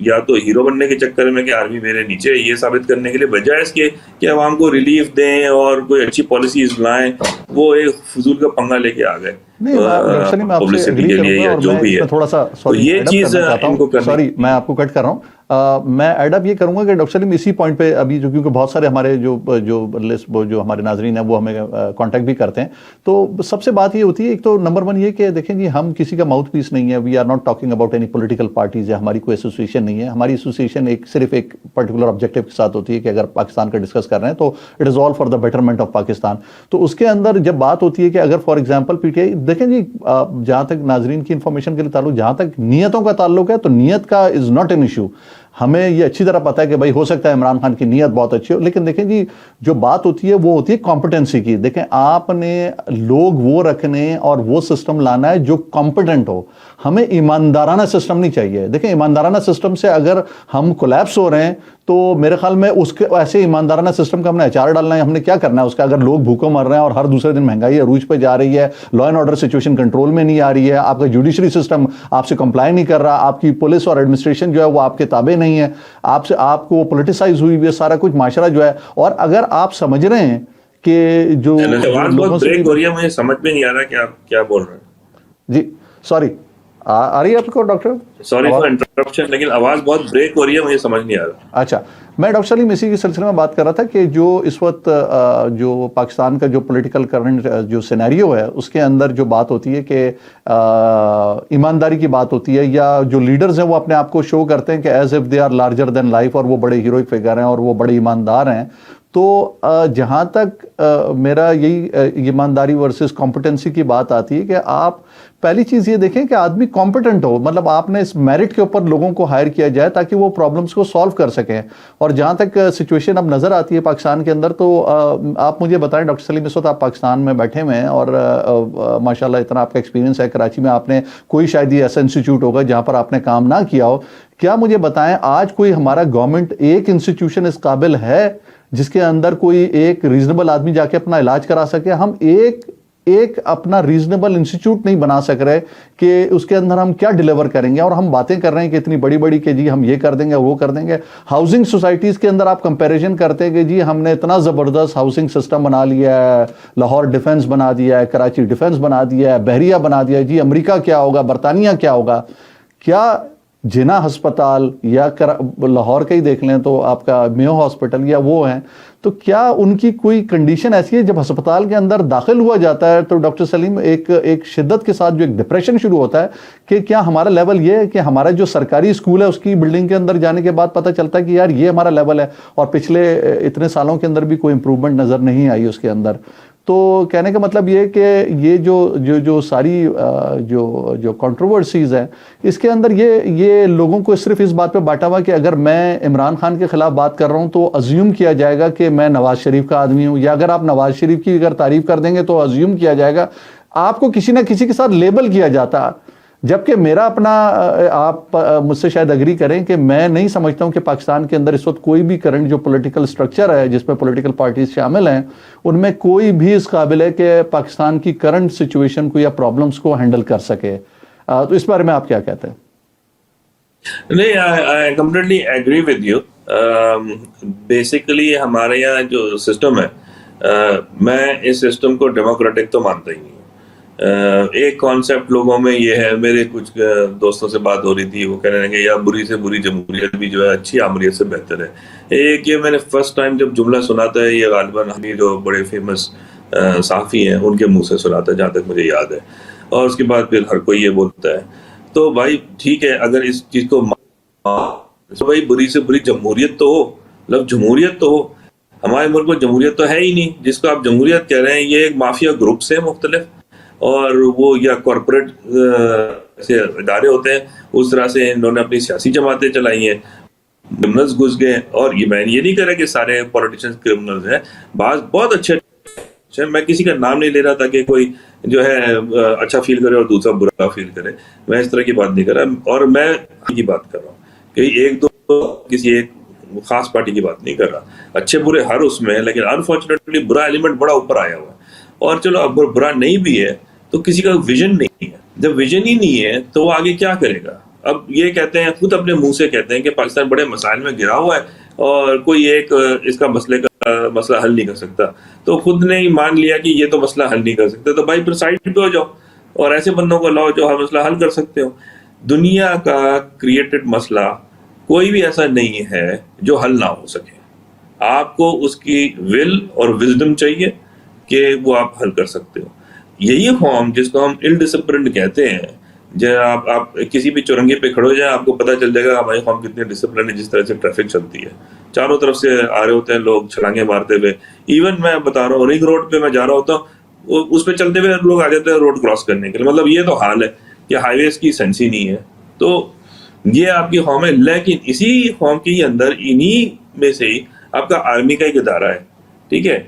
یا تو ہیرو بننے کے چکر میں کہ آرمی میرے نیچے ہے یہ ثابت کرنے کے لیے، بجائے اس کے کہ عوام کو ریلیف دیں اور کوئی اچھی پالیسیز لائیں، وہ ایک فضول کا پنگا لے کے آ گئے پبلسٹی کے لیے یا جو بھی ہے. تھوڑا سا تو یہ چیز ان کو کرنی. سوری میں آپ کو کٹ کر رہا ہوں. میں ایڈ اپ یہ کروں گا کہ ڈاکٹر سلیم اسی پوائنٹ پہ ابھی جو کیونکہ بہت سارے ہمارے جو ہمارے ناظرین ہیں وہ ہمیں کانٹیکٹ بھی کرتے ہیں، تو سب سے بات یہ ہوتی ہے ایک تو نمبر 1 یہ کہ دیکھیں جی ہم کسی کا ماؤتھ پیس نہیں ہے، we are not talking about any political parties, یا ہماری کوئی ایسوسیشن نہیں ہے. ہماری ایسوسیشن صرف ایک پرٹیکولر آبجیکٹیو کے ساتھ ہوتی ہے کہ اگر پاکستان کا ڈسکس کر رہے ہیں تو it is all for the betterment of Pakistan. تو اس کے اندر جب بات ہوتی ہے کہ اگر for example P T I, دیکھیں جی جہاں تک ناظرین کی انفارمیشن کے لیے تعلق، جہاں تک نیتوں کا تعلق ہے تو نیت کا از ناٹ این ایشو. ہمیں یہ اچھی طرح پتہ ہے کہ بھائی ہو سکتا ہے عمران خان کی نیت بہت اچھی ہو، لیکن دیکھیں جی جو بات ہوتی ہے وہ ہوتی ہے کمپٹنسی کی. دیکھیں آپ نے لوگ وہ رکھنے اور وہ سسٹم لانا ہے جو کمپٹنٹ ہو. ہمیں ایماندارانہ سسٹم نہیں چاہیے. دیکھیں ایماندارانہ سسٹم سے اگر ہم کولیپس ہو رہے ہیں تو میرے خیال میں اس کے ایسے ایماندارانہ سسٹم کا ہم نے اچار ڈالنا ہے. ہم نے کیا کرنا ہے اس کا؟ اگر لوگ بھوکوں مر رہے ہیں اور ہر دوسرے دن مہنگائی عروج پہ جا رہی ہے، law and order situation control میں نہیں آ رہی ہے، آپ کا جوڈیشری سسٹم آپ سے کمپلائی نہیں کر رہا، آپ کی پولیس اور ایڈمنسٹریشن جو ہے وہ آپ کے تابع نہیں ہے، آپ کو پولیٹیسائز ہوئی ہوئی ہے سارا کچھ معاشرہ جو ہے. اور اگر آپ سمجھ رہے ہیں کہ جو آواز بہت بریک ہو رہی ہے، مجھے سمجھ میں نہیں آ رہا کہ آپ کیا بول رہے ہیں. جی سوری آ رہی ہے آپ کو ڈاکٹر؟ سوری فار انٹرپشن، لیکن آواز بہت بریک ہو رہی ہے، مجھے سمجھ نہیں آ رہا. اچھا میں ڈاکٹر سلیم اسی کے سلسلے میں بات کر رہا تھا کہ جو اس وقت جو پاکستان کا جو پولیٹیکل کرنٹ جو سینیریو ہے اس کے اندر جو بات ہوتی ہے کہ ایمانداری کی بات ہوتی ہے، یا جو لیڈرز ہیں وہ اپنے آپ کو شو کرتے ہیں کہ as if they are larger than life اور وہ بڑے ہیروئک فگر ہیں اور وہ بڑے ایماندار ہیں. تو جہاں تک میرا یہی ایمانداری ورسز کمپٹنسی کی بات آتی ہے کہ آپ پہلی چیز یہ دیکھیں کہ آدمی کمپٹنٹ ہو، مطلب آپ نے اس میرٹ کے اوپر لوگوں کو ہائر کیا جائے تاکہ وہ پرابلمس کو سالو کر سکیں. اور جہاں تک سچویشن اب نظر آتی ہے پاکستان کے اندر، تو آپ مجھے بتائیں ڈاکٹر سلیم، اس وقت آپ پاکستان میں بیٹھے ہوئے ہیں اور ماشاءاللہ اتنا آپ کا ایکسپیرینس ہے، کراچی میں آپ نے کوئی شاید یہ ایسا انسٹیٹیوٹ ہوگا جہاں پر آپ نے کام نہ کیا ہو. کیا مجھے بتائیں آج کوئی ہمارا گورنمنٹ ایک انسٹیٹیوشن اس قابل ہے جس کے اندر کوئی ایک ریزنیبل آدمی جا کے اپنا علاج کرا سکے؟ ہم ایک اپنا ریزنیبل انسٹیٹیوٹ نہیں بنا سک رہے کہ اس کے اندر ہم کیا ڈیلیور کریں گے. اور ہم باتیں کر رہے ہیں کہ اتنی بڑی بڑی کہ جی ہم یہ کر دیں گے وہ کر دیں گے. ہاؤسنگ سوسائٹیز کے اندر آپ کمپیریزن کرتے ہیں کہ جی ہم نے اتنا زبردست ہاؤسنگ سسٹم بنا لیا ہے، لاہور ڈیفنس بنا دیا ہے، کراچی ڈیفنس بنا دیا ہے، بحریہ بنا دیا ہے، جی امریکہ کیا ہوگا، برطانیہ کیا ہوگا. کیا جنا ہسپتال یا لاہور کا ہی دیکھ لیں تو آپ کا میو ہاسپٹل یا وہ ہیں، تو کیا ان کی کوئی کنڈیشن ایسی ہے جب ہسپتال کے اندر داخل ہوا جاتا ہے تو ڈاکٹر سلیم ایک شدت کے ساتھ جو ایک ڈپریشن شروع ہوتا ہے کہ کیا ہمارا لیول یہ ہے کہ ہمارا جو سرکاری اسکول ہے اس کی بلڈنگ کے اندر جانے کے بعد پتہ چلتا ہے کہ یار یہ ہمارا لیول ہے، اور پچھلے اتنے سالوں کے اندر بھی کوئی امپروومنٹ نظر نہیں آئی اس کے اندر. تو کہنے کا مطلب یہ کہ یہ جو ساری جو کنٹروورسیز ہیں اس کے اندر یہ لوگوں کو صرف اس بات پہ بانٹا ہوا کہ اگر میں عمران خان کے خلاف بات کر رہا ہوں تو ازیوم کیا جائے گا کہ میں نواز شریف کا آدمی ہوں، یا اگر آپ نواز شریف کی اگر تعریف کر دیں گے تو ازیوم کیا جائے گا، آپ کو کسی نہ کسی کے ساتھ لیبل کیا جاتا. جبکہ میرا اپنا، آپ مجھ سے شاید اگری کریں کہ میں نہیں سمجھتا ہوں کہ پاکستان کے اندر اس وقت کوئی بھی کرنٹ جو پولیٹیکل سٹرکچر ہے جس میں پولیٹیکل پارٹیز شامل ہیں ان میں کوئی بھی اس قابل ہے کہ پاکستان کی کرنٹ سچویشن کو یا پرابلمس کو ہینڈل کر سکے. تو اس بارے میں آپ کیا کہتے ہیں؟ نہیں، I completely agree with you. Basically ہمارے یہاں جو سسٹم ہے، میں اس سسٹم کو ڈیموکریٹک تو مانتا ہی نہیں. ایک کانسیپٹ لوگوں میں یہ ہے، میرے کچھ دوستوں سے بات ہو رہی تھی، وہ کہہ رہے ہیں کہ یا بری سے بری جمہوریت بھی جو ہے اچھی آمریت سے بہتر ہے. ایک یہ میں نے فرسٹ ٹائم جب جملہ سنا تھا، یہ غالباً ہمیں جو بڑے فیمس صحافی ہیں ان کے منہ سے سنا تھا جہاں تک مجھے یاد ہے، اور اس کے بعد پھر ہر کوئی یہ بولتا ہے. تو بھائی ٹھیک ہے، اگر اس چیز کو بھائی بری سے بری جمہوریت تو ہو، مطلب جمہوریت تو ہو. ہمارے ملک میں جمہوریت تو ہے ہی نہیں. جس کو آپ جمہوریت کہہ رہے ہیں یہ ایک مافیا گروپس ہیں مختلف، اور وہ یا کارپوریٹ سے ادارے ہوتے ہیں، اس طرح سے انہوں نے اپنی سیاسی جماعتیں چلائی ہیں، کرمنلز گھس گئے. اور یہ میں یہ نہیں کہہ رہا کہ سارے پولیٹیشنز کرمنلز ہیں، بعض بہت اچھے. میں کسی کا نام نہیں لے رہا تاکہ کوئی جو ہے اچھا فیل کرے اور دوسرا برا فیل کرے، میں اس طرح کی بات نہیں کر رہا. اور میں کی بات کر رہا ہوں کہ ایک دو کسی ایک خاص پارٹی کی بات نہیں کر رہا. اچھے برے ہر اس میں، لیکن انفارچونیٹلی برا ایلیمنٹ بڑا اوپر آیا ہوا ہے. اور چلو اب برا نہیں بھی ہے تو کسی کا ویژن نہیں ہے. جب ویژن ہی نہیں ہے تو وہ آگے کیا کرے گا؟ اب یہ کہتے ہیں, خود اپنے منہ سے کہتے ہیں کہ پاکستان بڑے مسائل میں گرا ہوا ہے اور کوئی ایک اس کا مسئلہ حل نہیں کر سکتا. تو خود نے ہی مان لیا کہ یہ تو مسئلہ حل نہیں کر سکتا, تو بھائی پھر سائڈ پہ ہو جاؤ اور ایسے بندوں کو لاؤ جو ہر مسئلہ حل کر سکتے ہو. دنیا کا کریٹڈ مسئلہ کوئی بھی ایسا نہیں ہے جو حل نہ ہو سکے. آپ کو اس کی ول اور وزڈم چاہیے کہ وہ آپ حل کر سکتے ہو. یہی قوم جس کو ہم ال ڈسپلنڈ کہتے ہیں, جب آپ کسی بھی چورنگے پہ کھڑے ہو جائیں آپ کو پتہ چل جائے گا ہماری قوم کتنی ڈسپلن ہے. جس طرح سے ٹریفک چلتی ہے, چاروں طرف سے آ رہے ہوتے ہیں لوگ چھلانگیں مارتے ہوئے. ایون میں بتا رہا ہوں رنگ روڈ پہ میں جا رہا ہوتا ہوں, اس پہ چلتے ہوئے لوگ آ جاتے ہیں روڈ کراس کرنے کے لیے. مطلب یہ تو حال ہے کہ ہائی ویز کی سینس ہی نہیں ہے. تو یہ آپ کی قوم ہے, لیکن اسی قوم کے اندر انہی میں سے ہی آپ کا آرمی کا ایک ادارہ ہے, ٹھیک ہے,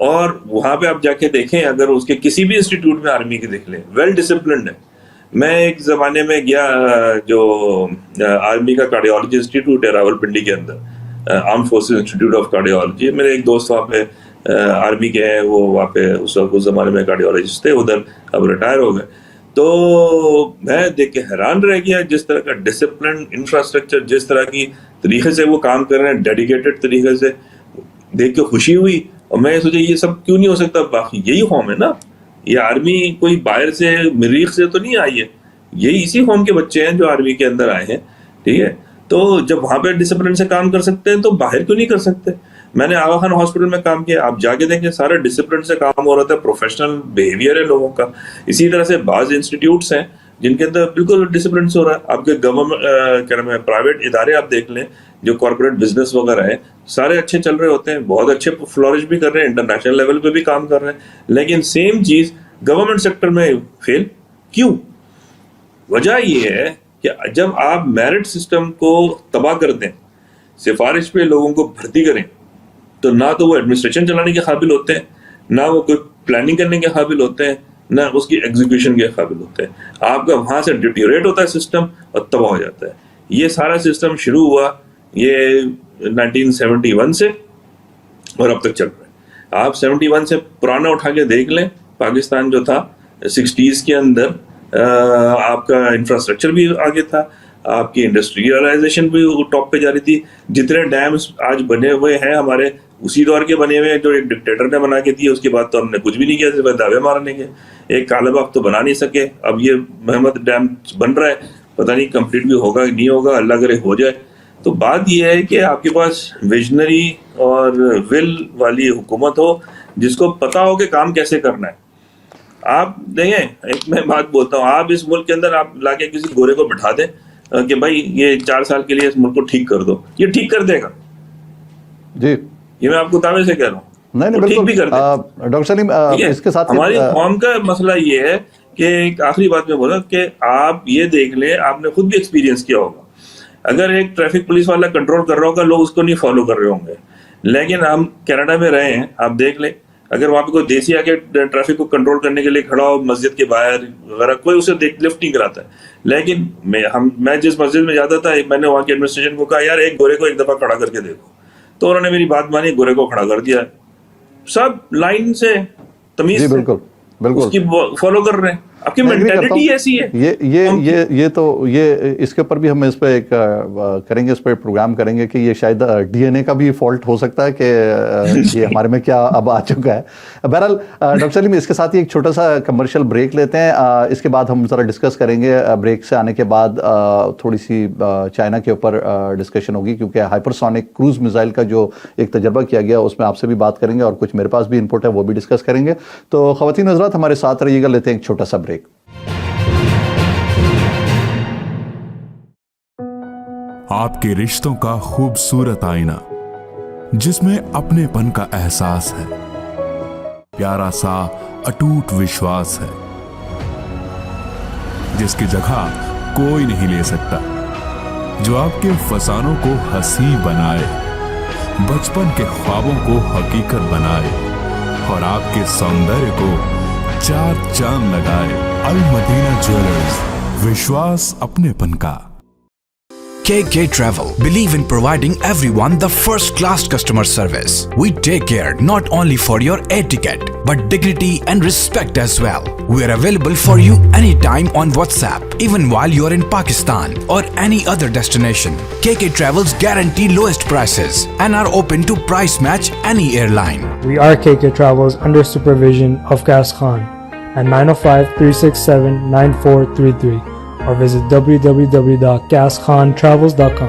اور وہاں پہ آپ جا کے دیکھیں, اگر اس کے کسی بھی انسٹیٹیوٹ میں آرمی کی دیکھ لیں, ویل ڈسپلنڈ ہے. میں ایک زمانے میں گیا جو آرمی کا کارڈیالوجی انسٹیٹیوٹ ہے راول پنڈی کے اندر, arm forces institute of cardiology. میرے ایک دوست وہاں پہ آرمی کے ہیں, وہ وہاں پہ اس وقت اس زمانے میں کارڈیالوجسٹ تھے, ادھر اب ریٹائر ہو گئے. تو میں دیکھ کے حیران رہ گیا جس طرح کا ڈسپلن انفراسٹرکچر, جس طرح کی طریقے سے وہ کام کر رہے ہیں, ڈیڈیکیٹڈ طریقے سے, دیکھ کے خوشی ہوئی. اور میں سوچا یہ سب کیوں نہیں ہو سکتا, باقی یہی قوم ہے نا. یہ آرمی کوئی باہر سے مریخ سے تو نہیں آئی ہے, یہی اسی قوم کے بچے ہیں جو آرمی کے اندر آئے ہیں, ٹھیک ہے. تو جب وہاں پہ ڈسپلن سے کام کر سکتے ہیں تو باہر کیوں نہیں کر سکتے. میں نے آغا خان ہاسپٹل میں کام کیا, آپ جا کے دیکھیں سارے ڈسپلن سے کام ہو رہا تھا, پروفیشنل بیہیویئر ہے لوگوں کا. اسی طرح سے بعض انسٹیٹیوٹس ہیں جن کے اندر بالکل ڈسپلن سے ہو رہا ہے. آپ کے گورنمنٹ کیا نام ہے پرائیویٹ ادارے آپ دیکھ لیں جو کارپوریٹ بزنس وغیرہ ہے, سارے اچھے چل رہے ہوتے ہیں, بہت اچھے فلورش بھی کر رہے ہیں, انٹرنیشنل لیول پہ بھی کام کر رہے ہیں. لیکن سیم چیز گورنمنٹ سیکٹر میں فیل کیوں؟ وجہ یہ ہے کہ جب آپ میرٹ سسٹم کو تباہ کر دیں, سفارش پہ لوگوں کو بھرتی کریں, تو نہ تو وہ ایڈمنسٹریشن چلانے کے قابل ہوتے ہیں, نہ وہ کوئی پلاننگ کرنے کے قابل ہوتے ہیں, نہ اس کی ایگزیکیوشن کے قابل ہوتے ہیں. آپ کا وہاں سے ڈیٹیوریٹ ہوتا ہے سسٹم اور تباہ ہو جاتا ہے. یہ سارا سسٹم شروع ہوا یہ 1971 سے اور اب تک چل رہا ہے. آپ 71 سے پرانا اٹھا کے دیکھ لیں, پاکستان جو تھا 60s کے اندر آپ کا انفراسٹرکچر بھی آگے تھا, آپ کی انڈسٹریلائزیشن بھی ٹاپ پہ جا رہی تھی. جتنے ڈیمز آج بنے ہوئے ہیں ہمارے اسی دور کے بنے ہوئے ہیں جو ایک ڈکٹیٹر نے بنا کے دیے, اس کے بعد تو ہم نے کچھ بھی نہیں کیا, صرف دعوے مارنے کے. ایک کالا باغ تو بنا نہیں سکے, اب یہ محمد ڈیم بن رہا ہے, پتہ نہیں کمپلیٹ بھی ہوگا نہیں ہوگا, اللہ کرے ہو جائے. تو بات یہ ہے کہ آپ کے پاس ویژنری اور ول والی حکومت ہو جس کو پتہ ہو کہ کام کیسے کرنا ہے. آپ دیکھیں, ایک میں بات بولتا ہوں, آپ اس ملک کے اندر آپ لا کے کسی گورے کو بٹھا دیں کہ بھائی یہ 4 سال کے لیے اس ملک کو ٹھیک کر دو, یہ ٹھیک کر دے گا. جی یہ میں آپ کو دعوے سے کہہ رہا ہوں, نہیں ٹھیک بھی کر دے. ڈاکٹر سلیم اس کے ساتھ ہماری قوم کا مسئلہ یہ ہے کہ ایک آخری بات میں بولا کہ آپ یہ دیکھ لیں, آپ نے خود بھی ایکسپیرینس کیا ہوگا, اگر ایک ٹریفک پولیس والا کنٹرول کر رہا ہوگا لوگ اس کو نہیں فالو کر رہے ہوں گے. لیکن ہم کینیڈا میں رہے ہیں, آپ دیکھ لیں اگر وہاں پہ کوئی دیسی آ کے ٹریفک کو کنٹرول کرنے کے لیے کھڑا ہو مسجد کے باہر وغیرہ, کوئی اسے لفٹ نہیں کراتا ہے. لیکن میں جس مسجد میں جاتا تھا, میں نے وہاں کے ایڈمنسٹریشن کو کہا یار ایک گورے کو ایک دفعہ کھڑا کر کے دیکھو, تو انہوں نے میری بات مانی, گورے کو کھڑا کر دیا, سب لائن سے تمیز سے اس کی فالو کر رہے ہیں. آپ کی مینٹیلٹی ایسی ہے. یہ تو اس کے اوپر بھی ہم اس پہ ایک کریں گے, اس پہ پروگرام کریں گے کہ یہ شاید ڈی این اے کا بھی فالٹ ہو سکتا ہے کہ یہ ہمارے میں کیا اب آ چکا ہے. بہرحال ڈاکٹر سلیم اس کے ساتھ ہی ایک چھوٹا سا کمرشل بریک لیتے ہیں, اس کے بعد ہم ذرا ڈسکس کریں گے. بریک سے آنے کے بعد تھوڑی سی چائنا کے اوپر ڈسکشن ہوگی, کیونکہ ہائپرسونک کروز میزائل کا جو ایک تجربہ کیا گیا اس میں آپ سے بھی بات کریں گے, اور کچھ میرے پاس بھی انپٹ ہے وہ بھی ڈسکس کریں گے. تو خواتین حضرات ہمارے ساتھ رہیے گا, لیتے ہیں ایک چھوٹا سا بریک. آپ کے رشتوں کا خوبصورت آئینہ جس میں اپنے پن کا احساس ہے, پیارا سا اٹوٹ وشواس ہے جس کی جگہ کوئی نہیں لے سکتا, جو آپ کے فسانوں کو ہنسی بنائے, بچپن کے خوابوں کو حقیقت بنائے اور آپ کے سوندر کو 4 چاند لگائے. المدینہ جویلرز, وشواس اپنے پن کا. KK Travel believe in providing everyone the first-class customer service. We take care not only for your air ticket, but dignity and respect as well. We are available for you anytime on WhatsApp, even while you are in Pakistan or any other destination. KK Travels guarantee lowest prices and are open to price match any airline. We are KK Travels under supervision of Qais Khan at 905-367-9433 or visit www.qaiskhan.travels.com.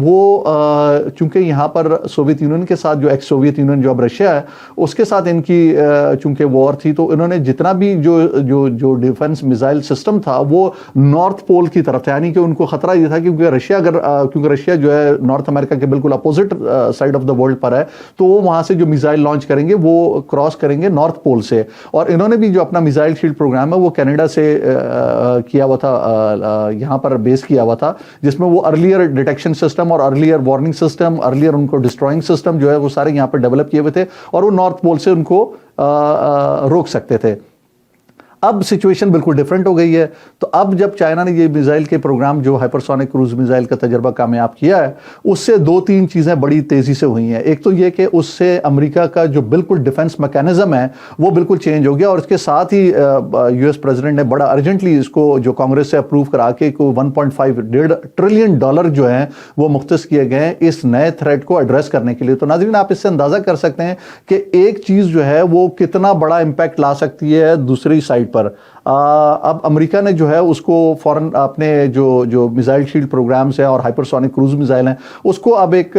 وہ چونکہ یہاں پر سوویت یونین کے ساتھ جو ایکس سوویت یونین جو اب رشیا ہے اس کے ساتھ ان کی چونکہ وار تھی تو انہوں نے جتنا بھی جو ڈیفنس میزائل سسٹم تھا وہ نارتھ پول کی طرف تھا, یعنی کہ ان کو خطرہ یہ تھا کیونکہ رشیا جو ہے نارتھ امریکہ کے بالکل opposite side of the world پر ہے, تو وہ وہاں سے جو میزائل لانچ کریں گے وہ کراس کریں گے نارتھ پول سے. اور انہوں نے بھی جو اپنا میزائل شیلڈ پروگرام ہے وہ کینیڈا سے کیا ہوا تھا, یہاں پر بیس کیا ہوا تھا, جس میں وہ ارلیئر ڈیٹیکشن سسٹم اور earlier warning system, earlier in کو ڈسٹرائنگ سسٹم جو ہے وہ سارے یہاں پر ڈیولپ کیے ہوئے تھے اور وہ نارتھ پول سے ان کو روک سکتے تھے. اب سچویشن بالکل ڈیفرنٹ ہو گئی ہے. تو اب جب چائنا نے یہ میزائل کے پروگرام جو ہائپرسونک کروز میزائل کا تجربہ کامیاب کیا ہے, اس سے 2-3 چیزیں بڑی تیزی سے ہوئی ہیں. ایک تو یہ کہ اس سے امریکہ کا جو بالکل ڈیفنس میکینزم ہے وہ بالکل چینج ہو گیا, اور اس کے ساتھ ہی یو ایس پریزیڈنٹ نے بڑا ارجنٹلی اس کو جو کانگریس سے اپروو کرا کے $1.5 ٹریلین جو ہیں وہ مختص کیے گئے ہیں اس نئے تھریٹ کو ایڈریس کرنے کے لیے. تو ناظرین آپ اس سے اندازہ کر سکتے ہیں کہ ایک چیز جو ہے وہ کتنا بڑا امپیکٹ لا سکتی ہے دوسری سائڈ پر. اب امریکہ نے جو ہے اس کو فوراً اپنے جو میزائل شیلڈ پروگرامز ہیں اور ہائپرسونک کروز میزائل ہیں اس کو اب ایک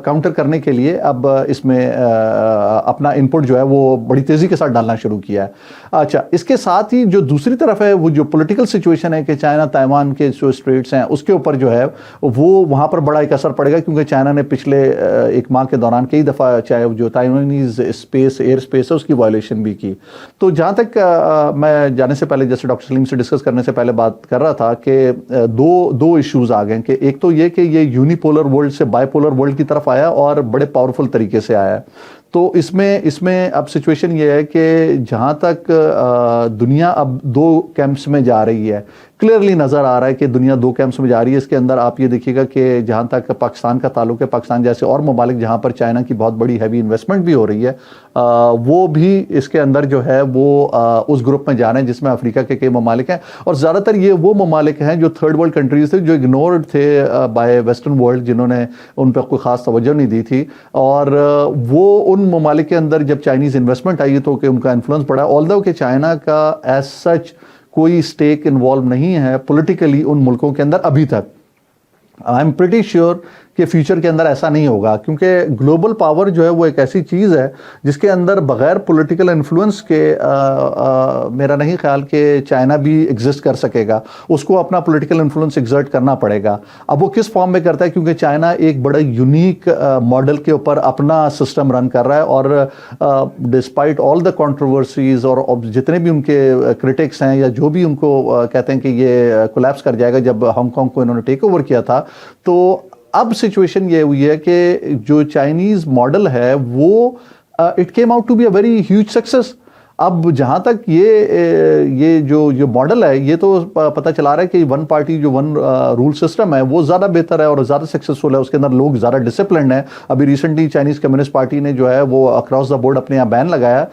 کاؤنٹر کرنے کے لیے اب اس میں اپنا انپٹ جو ہے وہ بڑی تیزی کے ساتھ ڈالنا شروع کیا ہے. اچھا, اس کے ساتھ ہی جو دوسری طرف ہے وہ جو پولیٹیکل سچویشن ہے کہ چائنا تائیوان کے جو اسٹریٹس ہیں اس کے اوپر جو ہے وہ وہاں پر بڑا ایک اثر پڑے گا, کیونکہ چائنا نے پچھلے 1 ماہ کے دوران کئی دفعہ چاہے جو تائیوانیز ایئر اسپیس ہے اس کی وائلیشن بھی کی. تو جہاں تک میں جانے سے پہلے جیسے ڈاکٹر سلیم سے ڈسکس کرنے سے پہلے بات کر رہا تھا کہ دو ایشوز آ گئے کہ ایک تو یہ کہ یہ یونی پولر ورلڈ سے بائی پولر ورلڈ کی طرف آیا اور بڑے پاورفل طریقے سے آیا. تو اس میں اب سچویشن یہ ہے کہ جہاں تک دنیا اب 2 کیمپس میں جا رہی ہے, کلیئرلی نظر آ رہا ہے کہ دنیا 2 کیمپس میں جا رہی ہے. اس کے اندر آپ یہ دیکھیے گا کہ جہاں تک پاکستان کا تعلق ہے, پاکستان جیسے اور ممالک جہاں پر چائنا کی بہت بڑی ہیوی انویسٹمنٹ بھی ہو رہی ہے, وہ بھی اس کے اندر جو ہے وہ اس گروپ میں جا رہے ہیں جس میں افریقہ کے کئی ممالک ہیں, اور زیادہ تر یہ وہ ممالک ہیں جو تھرڈ ورلڈ کنٹریز تھے جو اگنورڈ تھے بائی ویسٹرن ورلڈ, جنہوں نے ان پہ کوئی خاص توجہ نہیں دی تھی. اور وہ ان ممالک کے اندر جب چائنیز انویسٹمنٹ آئی تو کہ ان کا انفلوئنس بڑھا, آلدھو کہ چائنا کا ایز سچ کوئی اسٹیک انوالو نہیں ہے پولیٹیکلی ان ملکوں کے اندر ابھی تک. آئی ایم پریٹی شیور کہ فیوچر کے اندر ایسا نہیں ہوگا, کیونکہ گلوبل پاور جو ہے وہ ایک ایسی چیز ہے جس کے اندر بغیر پولیٹیکل انفلوئنس کے میرا نہیں خیال کہ چائنا بھی ایگزسٹ کر سکے گا. اس کو اپنا پولیٹیکل انفلوئنس ایگزرٹ کرنا پڑے گا. اب وہ کس فارم میں کرتا ہے, کیونکہ چائنا ایک بڑا یونیک ماڈل کے اوپر اپنا سسٹم رن کر رہا ہے, اور ڈسپائٹ آل دا کنٹروورسیز اور جتنے بھی ان کے کرٹکس ہیں یا جو بھی ان کو کہتے ہیں کہ یہ کولیپس کر جائے گا, جب ہانگ کانگ کو انہوں نے ٹیک اوور کیا تھا تو اب سچویشن یہ ہوئی ہے کہ جو چائنیز ماڈل ہے وہ it came out to be a very huge success. اب جہاں تک یہ جو ماڈل ہے یہ تو پتہ چلا رہا ہے کہ 1 پارٹی جو 1 رول سسٹم ہے وہ زیادہ بہتر ہے اور زیادہ سکسیسفل ہے, اس کے اندر لوگ زیادہ ڈسپلنڈ ہیں. ابھی ریسنٹلی چائنیز کمیونسٹ پارٹی نے جو ہے وہ اکراس دا بورڈ اپنے یہاں بین لگایا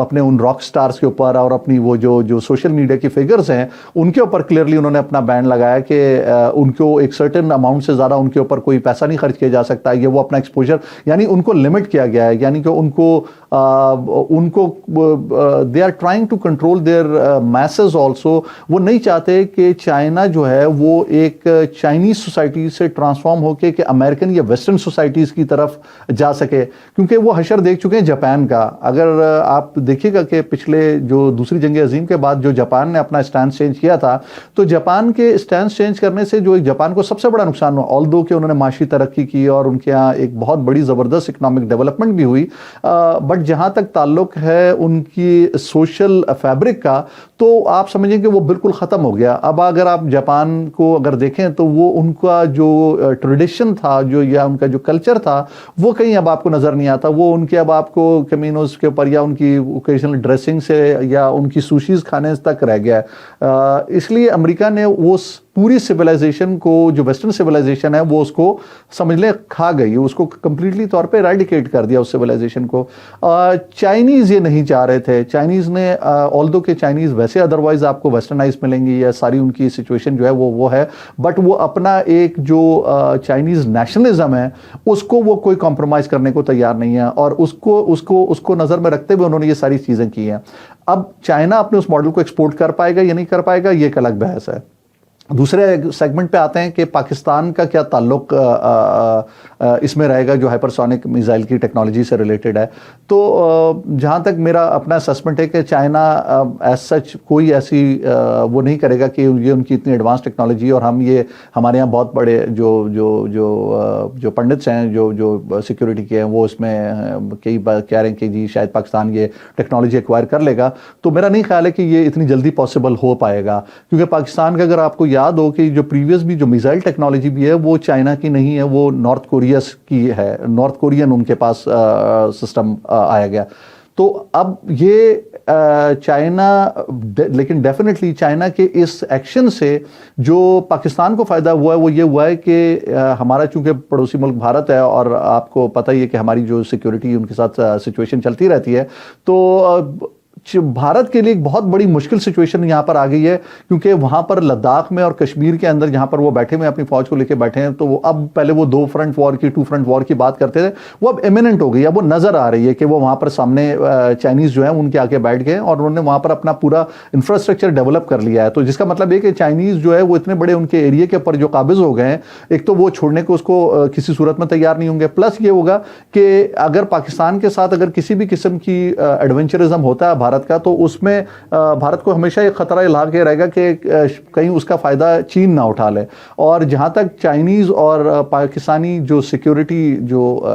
اپنے ان راک سٹارز کے اوپر, اور اپنی وہ جو سوشل میڈیا کی فگرز ہیں ان کے اوپر کلیئرلی انہوں نے اپنا بین لگایا کہ ان کو ایک سرٹن اماؤنٹ سے زیادہ ان کے اوپر کوئی پیسہ نہیں خرچ کیا جا سکتا, یہ وہ اپنا ایکسپوجر یعنی ان کو لمٹ کیا گیا ہے, یعنی کہ ان کو they are trying to control their masses also. وہ نہیں چاہتے کہ چائنا جو ہے وہ ایک چائنیز سوسائٹی سے ٹرانسفارم ہو کے کہ امریکن یا ویسٹرن سوسائٹیز کی طرف جا سکے, کیونکہ وہ حشر دیکھ چکے ہیں جاپان کا. اگر آپ دیکھیے گا کہ پچھلے جو دوسری جنگ عظیم کے بعد جو جاپان نے اپنا اسٹینس چینج کیا تھا, تو جاپان کے اسٹینس چینج کرنے سے جو جاپان کو سب سے بڑا نقصان ہوا, آلدو کہ انہوں نے معاشی ترقی کی اور ان کے یہاں ایک بہت بڑی زبردست اکنامک ڈیولپمنٹ بھی ہوئی, بٹ جہاں تک تعلق ہے ان کی سوشل فیبرک کا تو آپ سمجھیں کہ وہ بالکل ختم ہو گیا. اب اگر آپ جاپان کو اگر دیکھیں تو وہ ان کا جو ٹریڈیشن تھا یا ان کا جو کلچر تھا وہ کہیں اب آپ کو نظر نہیں آتا. وہ ان کے اب آپ کو کمینوز کے اوپر یا ان کی اوکیشنل ڈریسنگ سے یا ان کی سوشیز کھانے تک رہ گیا ہے. اس لیے امریکہ نے وہ پوری سویلائزیشن کو جو ویسٹرن سویلائزیشن ہے وہ اس کو سمجھ لیں کھا گئی, اس کو کمپلیٹلی طور پہ ریڈیکیٹ کر دیا اس سویلائزیشن کو. چائنیز یہ نہیں چاہ رہے تھے. چائنیز نے آلدو کہ چائنیز ویسے ادروائز آپ کو ویسٹرنائز ملیں گی یا ساری ان کی سچویشن جو ہے وہ ہے, بٹ وہ اپنا ایک جو چائنیز نیشنلزم ہے اس کو وہ کوئی کمپرومائز کرنے کو تیار نہیں ہے, اور اس کو نظر میں رکھتے ہوئے انہوں نے یہ ساری چیزیں کی ہیں. اب چائنا اپنے اس ماڈل کو ایکسپورٹ کر پائے گا یا نہیں کر پائے گا یہ ایک الگ بحث ہے. دوسرے سیگمنٹ پہ آتے ہیں کہ پاکستان کا کیا تعلق اس میں رہے گا جو ہائپرسونک میزائل کی ٹیکنالوجی سے ریلیٹڈ ہے. تو جہاں تک میرا اپنا اسسمنٹ ہے کہ چائنا ایز سچ کوئی ایسی وہ نہیں کرے گا کہ یہ ان کی اتنی ایڈوانس ٹیکنالوجی اور ہم یہ ہمارے یہاں بہت بڑے جو پنڈتس ہیں جو سیکورٹی کے ہیں وہ اس میں کئی بار کہہ رہے ہیں کہ جی شاید پاکستان یہ ٹیکنالوجی ایکوائر کر لے گا. تو میرا نہیں خیال ہے کہ یہ اتنی جلدی پاسبل ہو پائے گا, کیونکہ پاکستان کا اگر آپ کو یاد ہو کہ جو پریویس بھی جو میزائل ٹیکنالوجی بھی ہے وہ چائنا کی نہیں ہے, وہ نارتھ کوریا کی ہے, نارتھ کورین ان کے پاس سسٹم آیا گیا. تو اب یہ چائنا, لیکن ڈیفینیٹلی چائنا کے اس ایکشن سے جو پاکستان کو فائدہ ہوا ہے وہ یہ ہوا ہے کہ ہمارا چونکہ پڑوسی ملک بھارت ہے اور آپ کو پتہ ہی ہے کہ ہماری جو سیکورٹی ان کے ساتھ سچویشن چلتی رہتی ہے, تو بھارت کے لیے ایک بہت بڑی مشکل سچویشن یہاں پر آ گئی ہے, کیونکہ وہاں پر لداخ میں اور کشمیر کے اندر جہاں پر وہ بیٹھے ہوئے اپنی فوج کو لے کے بیٹھے ہیں, تو وہ اب پہلے وہ 2 فرنٹ وار کی 2 فرنٹ وار کی بات کرتے تھے, وہ اب ایمیننٹ ہو گئی, اب وہ نظر آ رہی ہے کہ وہ وہاں پر سامنے چائنیز جو ہیں ان کے آ کے بیٹھ گئے اور انہوں نے وہاں پر اپنا پورا انفراسٹرکچر ڈیولپ کر لیا ہے. تو جس کا مطلب یہ کہ چائنیز جو ہے وہ اتنے بڑے ان کے ایریے کے اوپر جو قابض ہو گئے ہیں, ایک تو وہ چھوڑنے کو اس کو کسی صورت میں تیار نہیں ہوں گے, پلس یہ ہوگا کہ اگر پاکستان کے ساتھ اگر کسی بھی قسم کی ایڈونچرزم ہوتا ہے بھارت کا, تو اس میں بھارت کو ہمیشہ ایک خطرہ لاحق رہے گا کہ کہیں اس کا فائدہ چین نہ اٹھا لے. اور جہاں تک چائنیز اور پاکستانی جو سیکیورٹی جو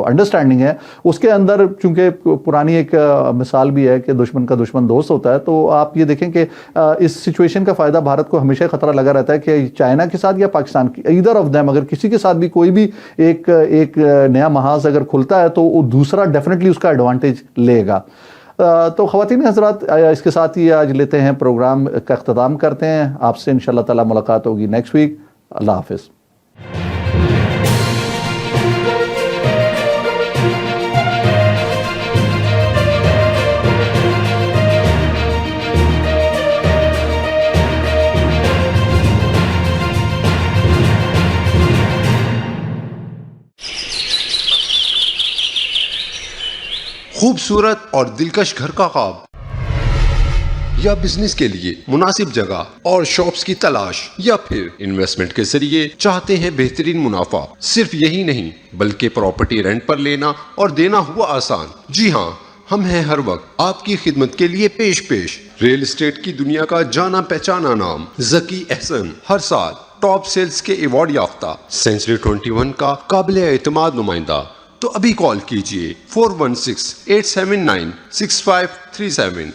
انڈرسٹینڈنگ ہے اس کے اندر, چونکہ پرانی ایک مثال بھی ہے کہ دشمن کا دشمن دوست ہوتا ہے, تو آپ یہ دیکھیں کہ اس سچویشن کا فائدہ بھارت کو ہمیشہ خطرہ لگا رہتا ہے کہ چائنا کے ساتھ یا پاکستان کی ایدر آف دیم, اگر کسی کے ساتھ بھی کوئی بھی ایک نیا محاذ اگر کھلتا ہے تو دوسرا ڈیفینیٹلی اس کا ایڈوانٹیج لے گا. تو خواتین حضرات, اس کے ساتھ ہی آج لیتے ہیں پروگرام کا اختتام کرتے ہیں. آپ سے انشاءاللہ تعالی ملاقات ہوگی نیکسٹ ویک. اللہ حافظ. خوبصورت اور دلکش گھر کا خواب یا بزنس کے لیے مناسب جگہ اور شاپس کی تلاش, یا پھر انویسٹمنٹ کے ذریعے چاہتے ہیں بہترین منافع. صرف یہی نہیں بلکہ پراپرٹی رینٹ پر لینا اور دینا ہوا آسان. جی ہاں, ہم ہیں ہر وقت آپ کی خدمت کے لیے پیش. ریل اسٹیٹ کی دنیا کا جانا پہچانا نام ذکی احسن, ہر سال ٹاپ سیلز کے ایوارڈ یافتہ, سینچری 21 کا قابل اعتماد نمائندہ. تو ابھی کال کیجئے 416-879-6537.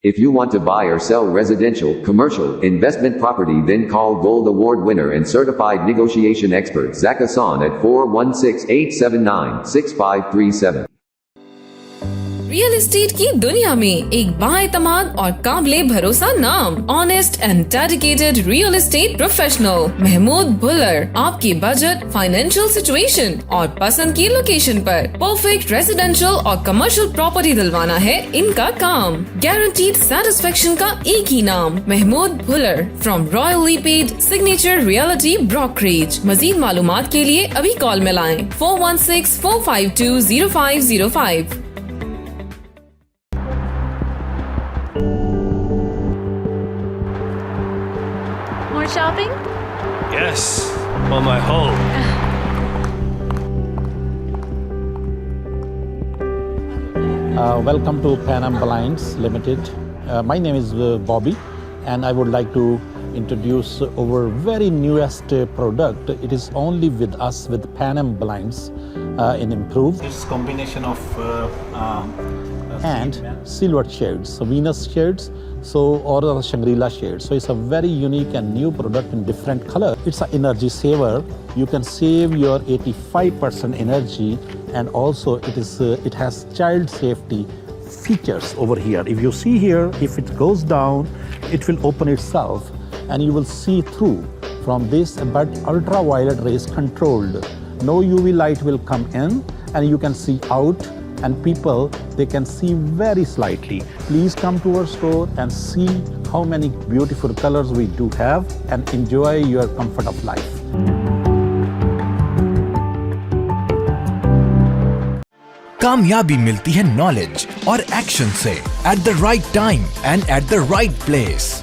If you want to buy or sell residential, commercial, investment property, then call Gold Award winner and certified negotiation expert Zach Hassan at 416-879-6537. Real estate کی دنیا میں ایک بااعتماد اور قابل بھروسہ نام, honest and dedicated real estate professional Mahmood Bhullar آپ کی بجٹ, فائنینشیل سچویشن اور پسند کی لوکیشن پر پرفیکٹ ریزیڈینشیل اور کمرشل پراپرٹی دلوانا ہے ان کا کام. گارنٹیڈ سیٹسفیکشن کا ایک ہی نام, محمود بھلر فرام رائل پیڈ سگنیچر ریئلٹی بروکریج. مزید معلومات کے لیے ابھی کال میں لائیں 416-452-0505. Shopping? Yes, for my home. Welcome to Pan Am Blinds Limited. My name is Bobby, and I would like to introduce our very newest product. It is only with us, with Pan Am Blinds in improved. It's combination of and silver shades, so Venus shades, or Shangri-La shades. So it's a very unique and new product in different color. It's an energy saver. You can save your 85% energy, and also it has child safety features over here. If you see here, if it goes down, it will open itself, and you will see through from this, but ultraviolet rays controlled. No UV light will come in, and you can see out. And people, they can see very slightly. Please come to our store and see how many beautiful colors we do have, and enjoy your comfort of life. کامیابی ملتی ہے نالج اور ایکشن سے, at the right time and at the right place.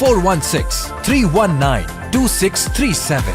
416-319-2637।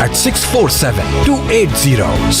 at 647-280-6663।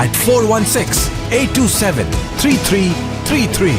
at 416-827-3333।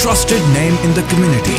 trusted name in the community.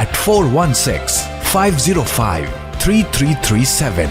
at 416-505-3337।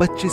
25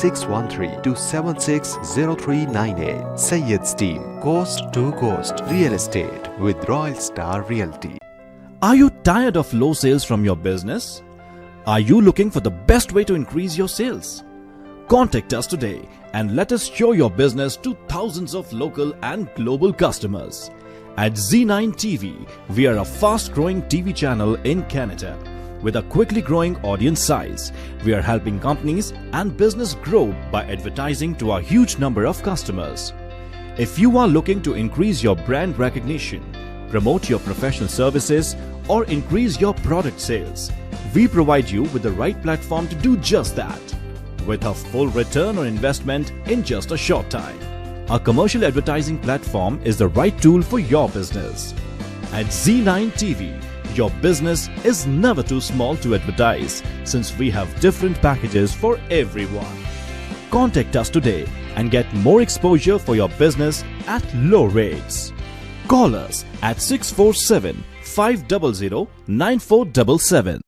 613-276-0398। Sayyid's team, coast to coast real estate with Royal Star Realty. Are you tired of low sales from your business? Are you looking for the best way to increase your sales? Contact us today and let us show your business to thousands of local and global customers. At Z9 TV, we are a fast-growing TV channel in Canada. With a quickly growing audience size, we are helping companies and business grow by advertising to a huge number of customers. If you are looking to increase your brand recognition, promote your professional services, or increase your product sales, we provide you with the right platform to do just that, with a full return on investment in just a short time. A commercial advertising platform is the right tool for your business. At Z9 TV, your business is never too small to advertise, since we have different packages for everyone. Contact us today and get more exposure for your business at low rates. Call us at 647-500-9477.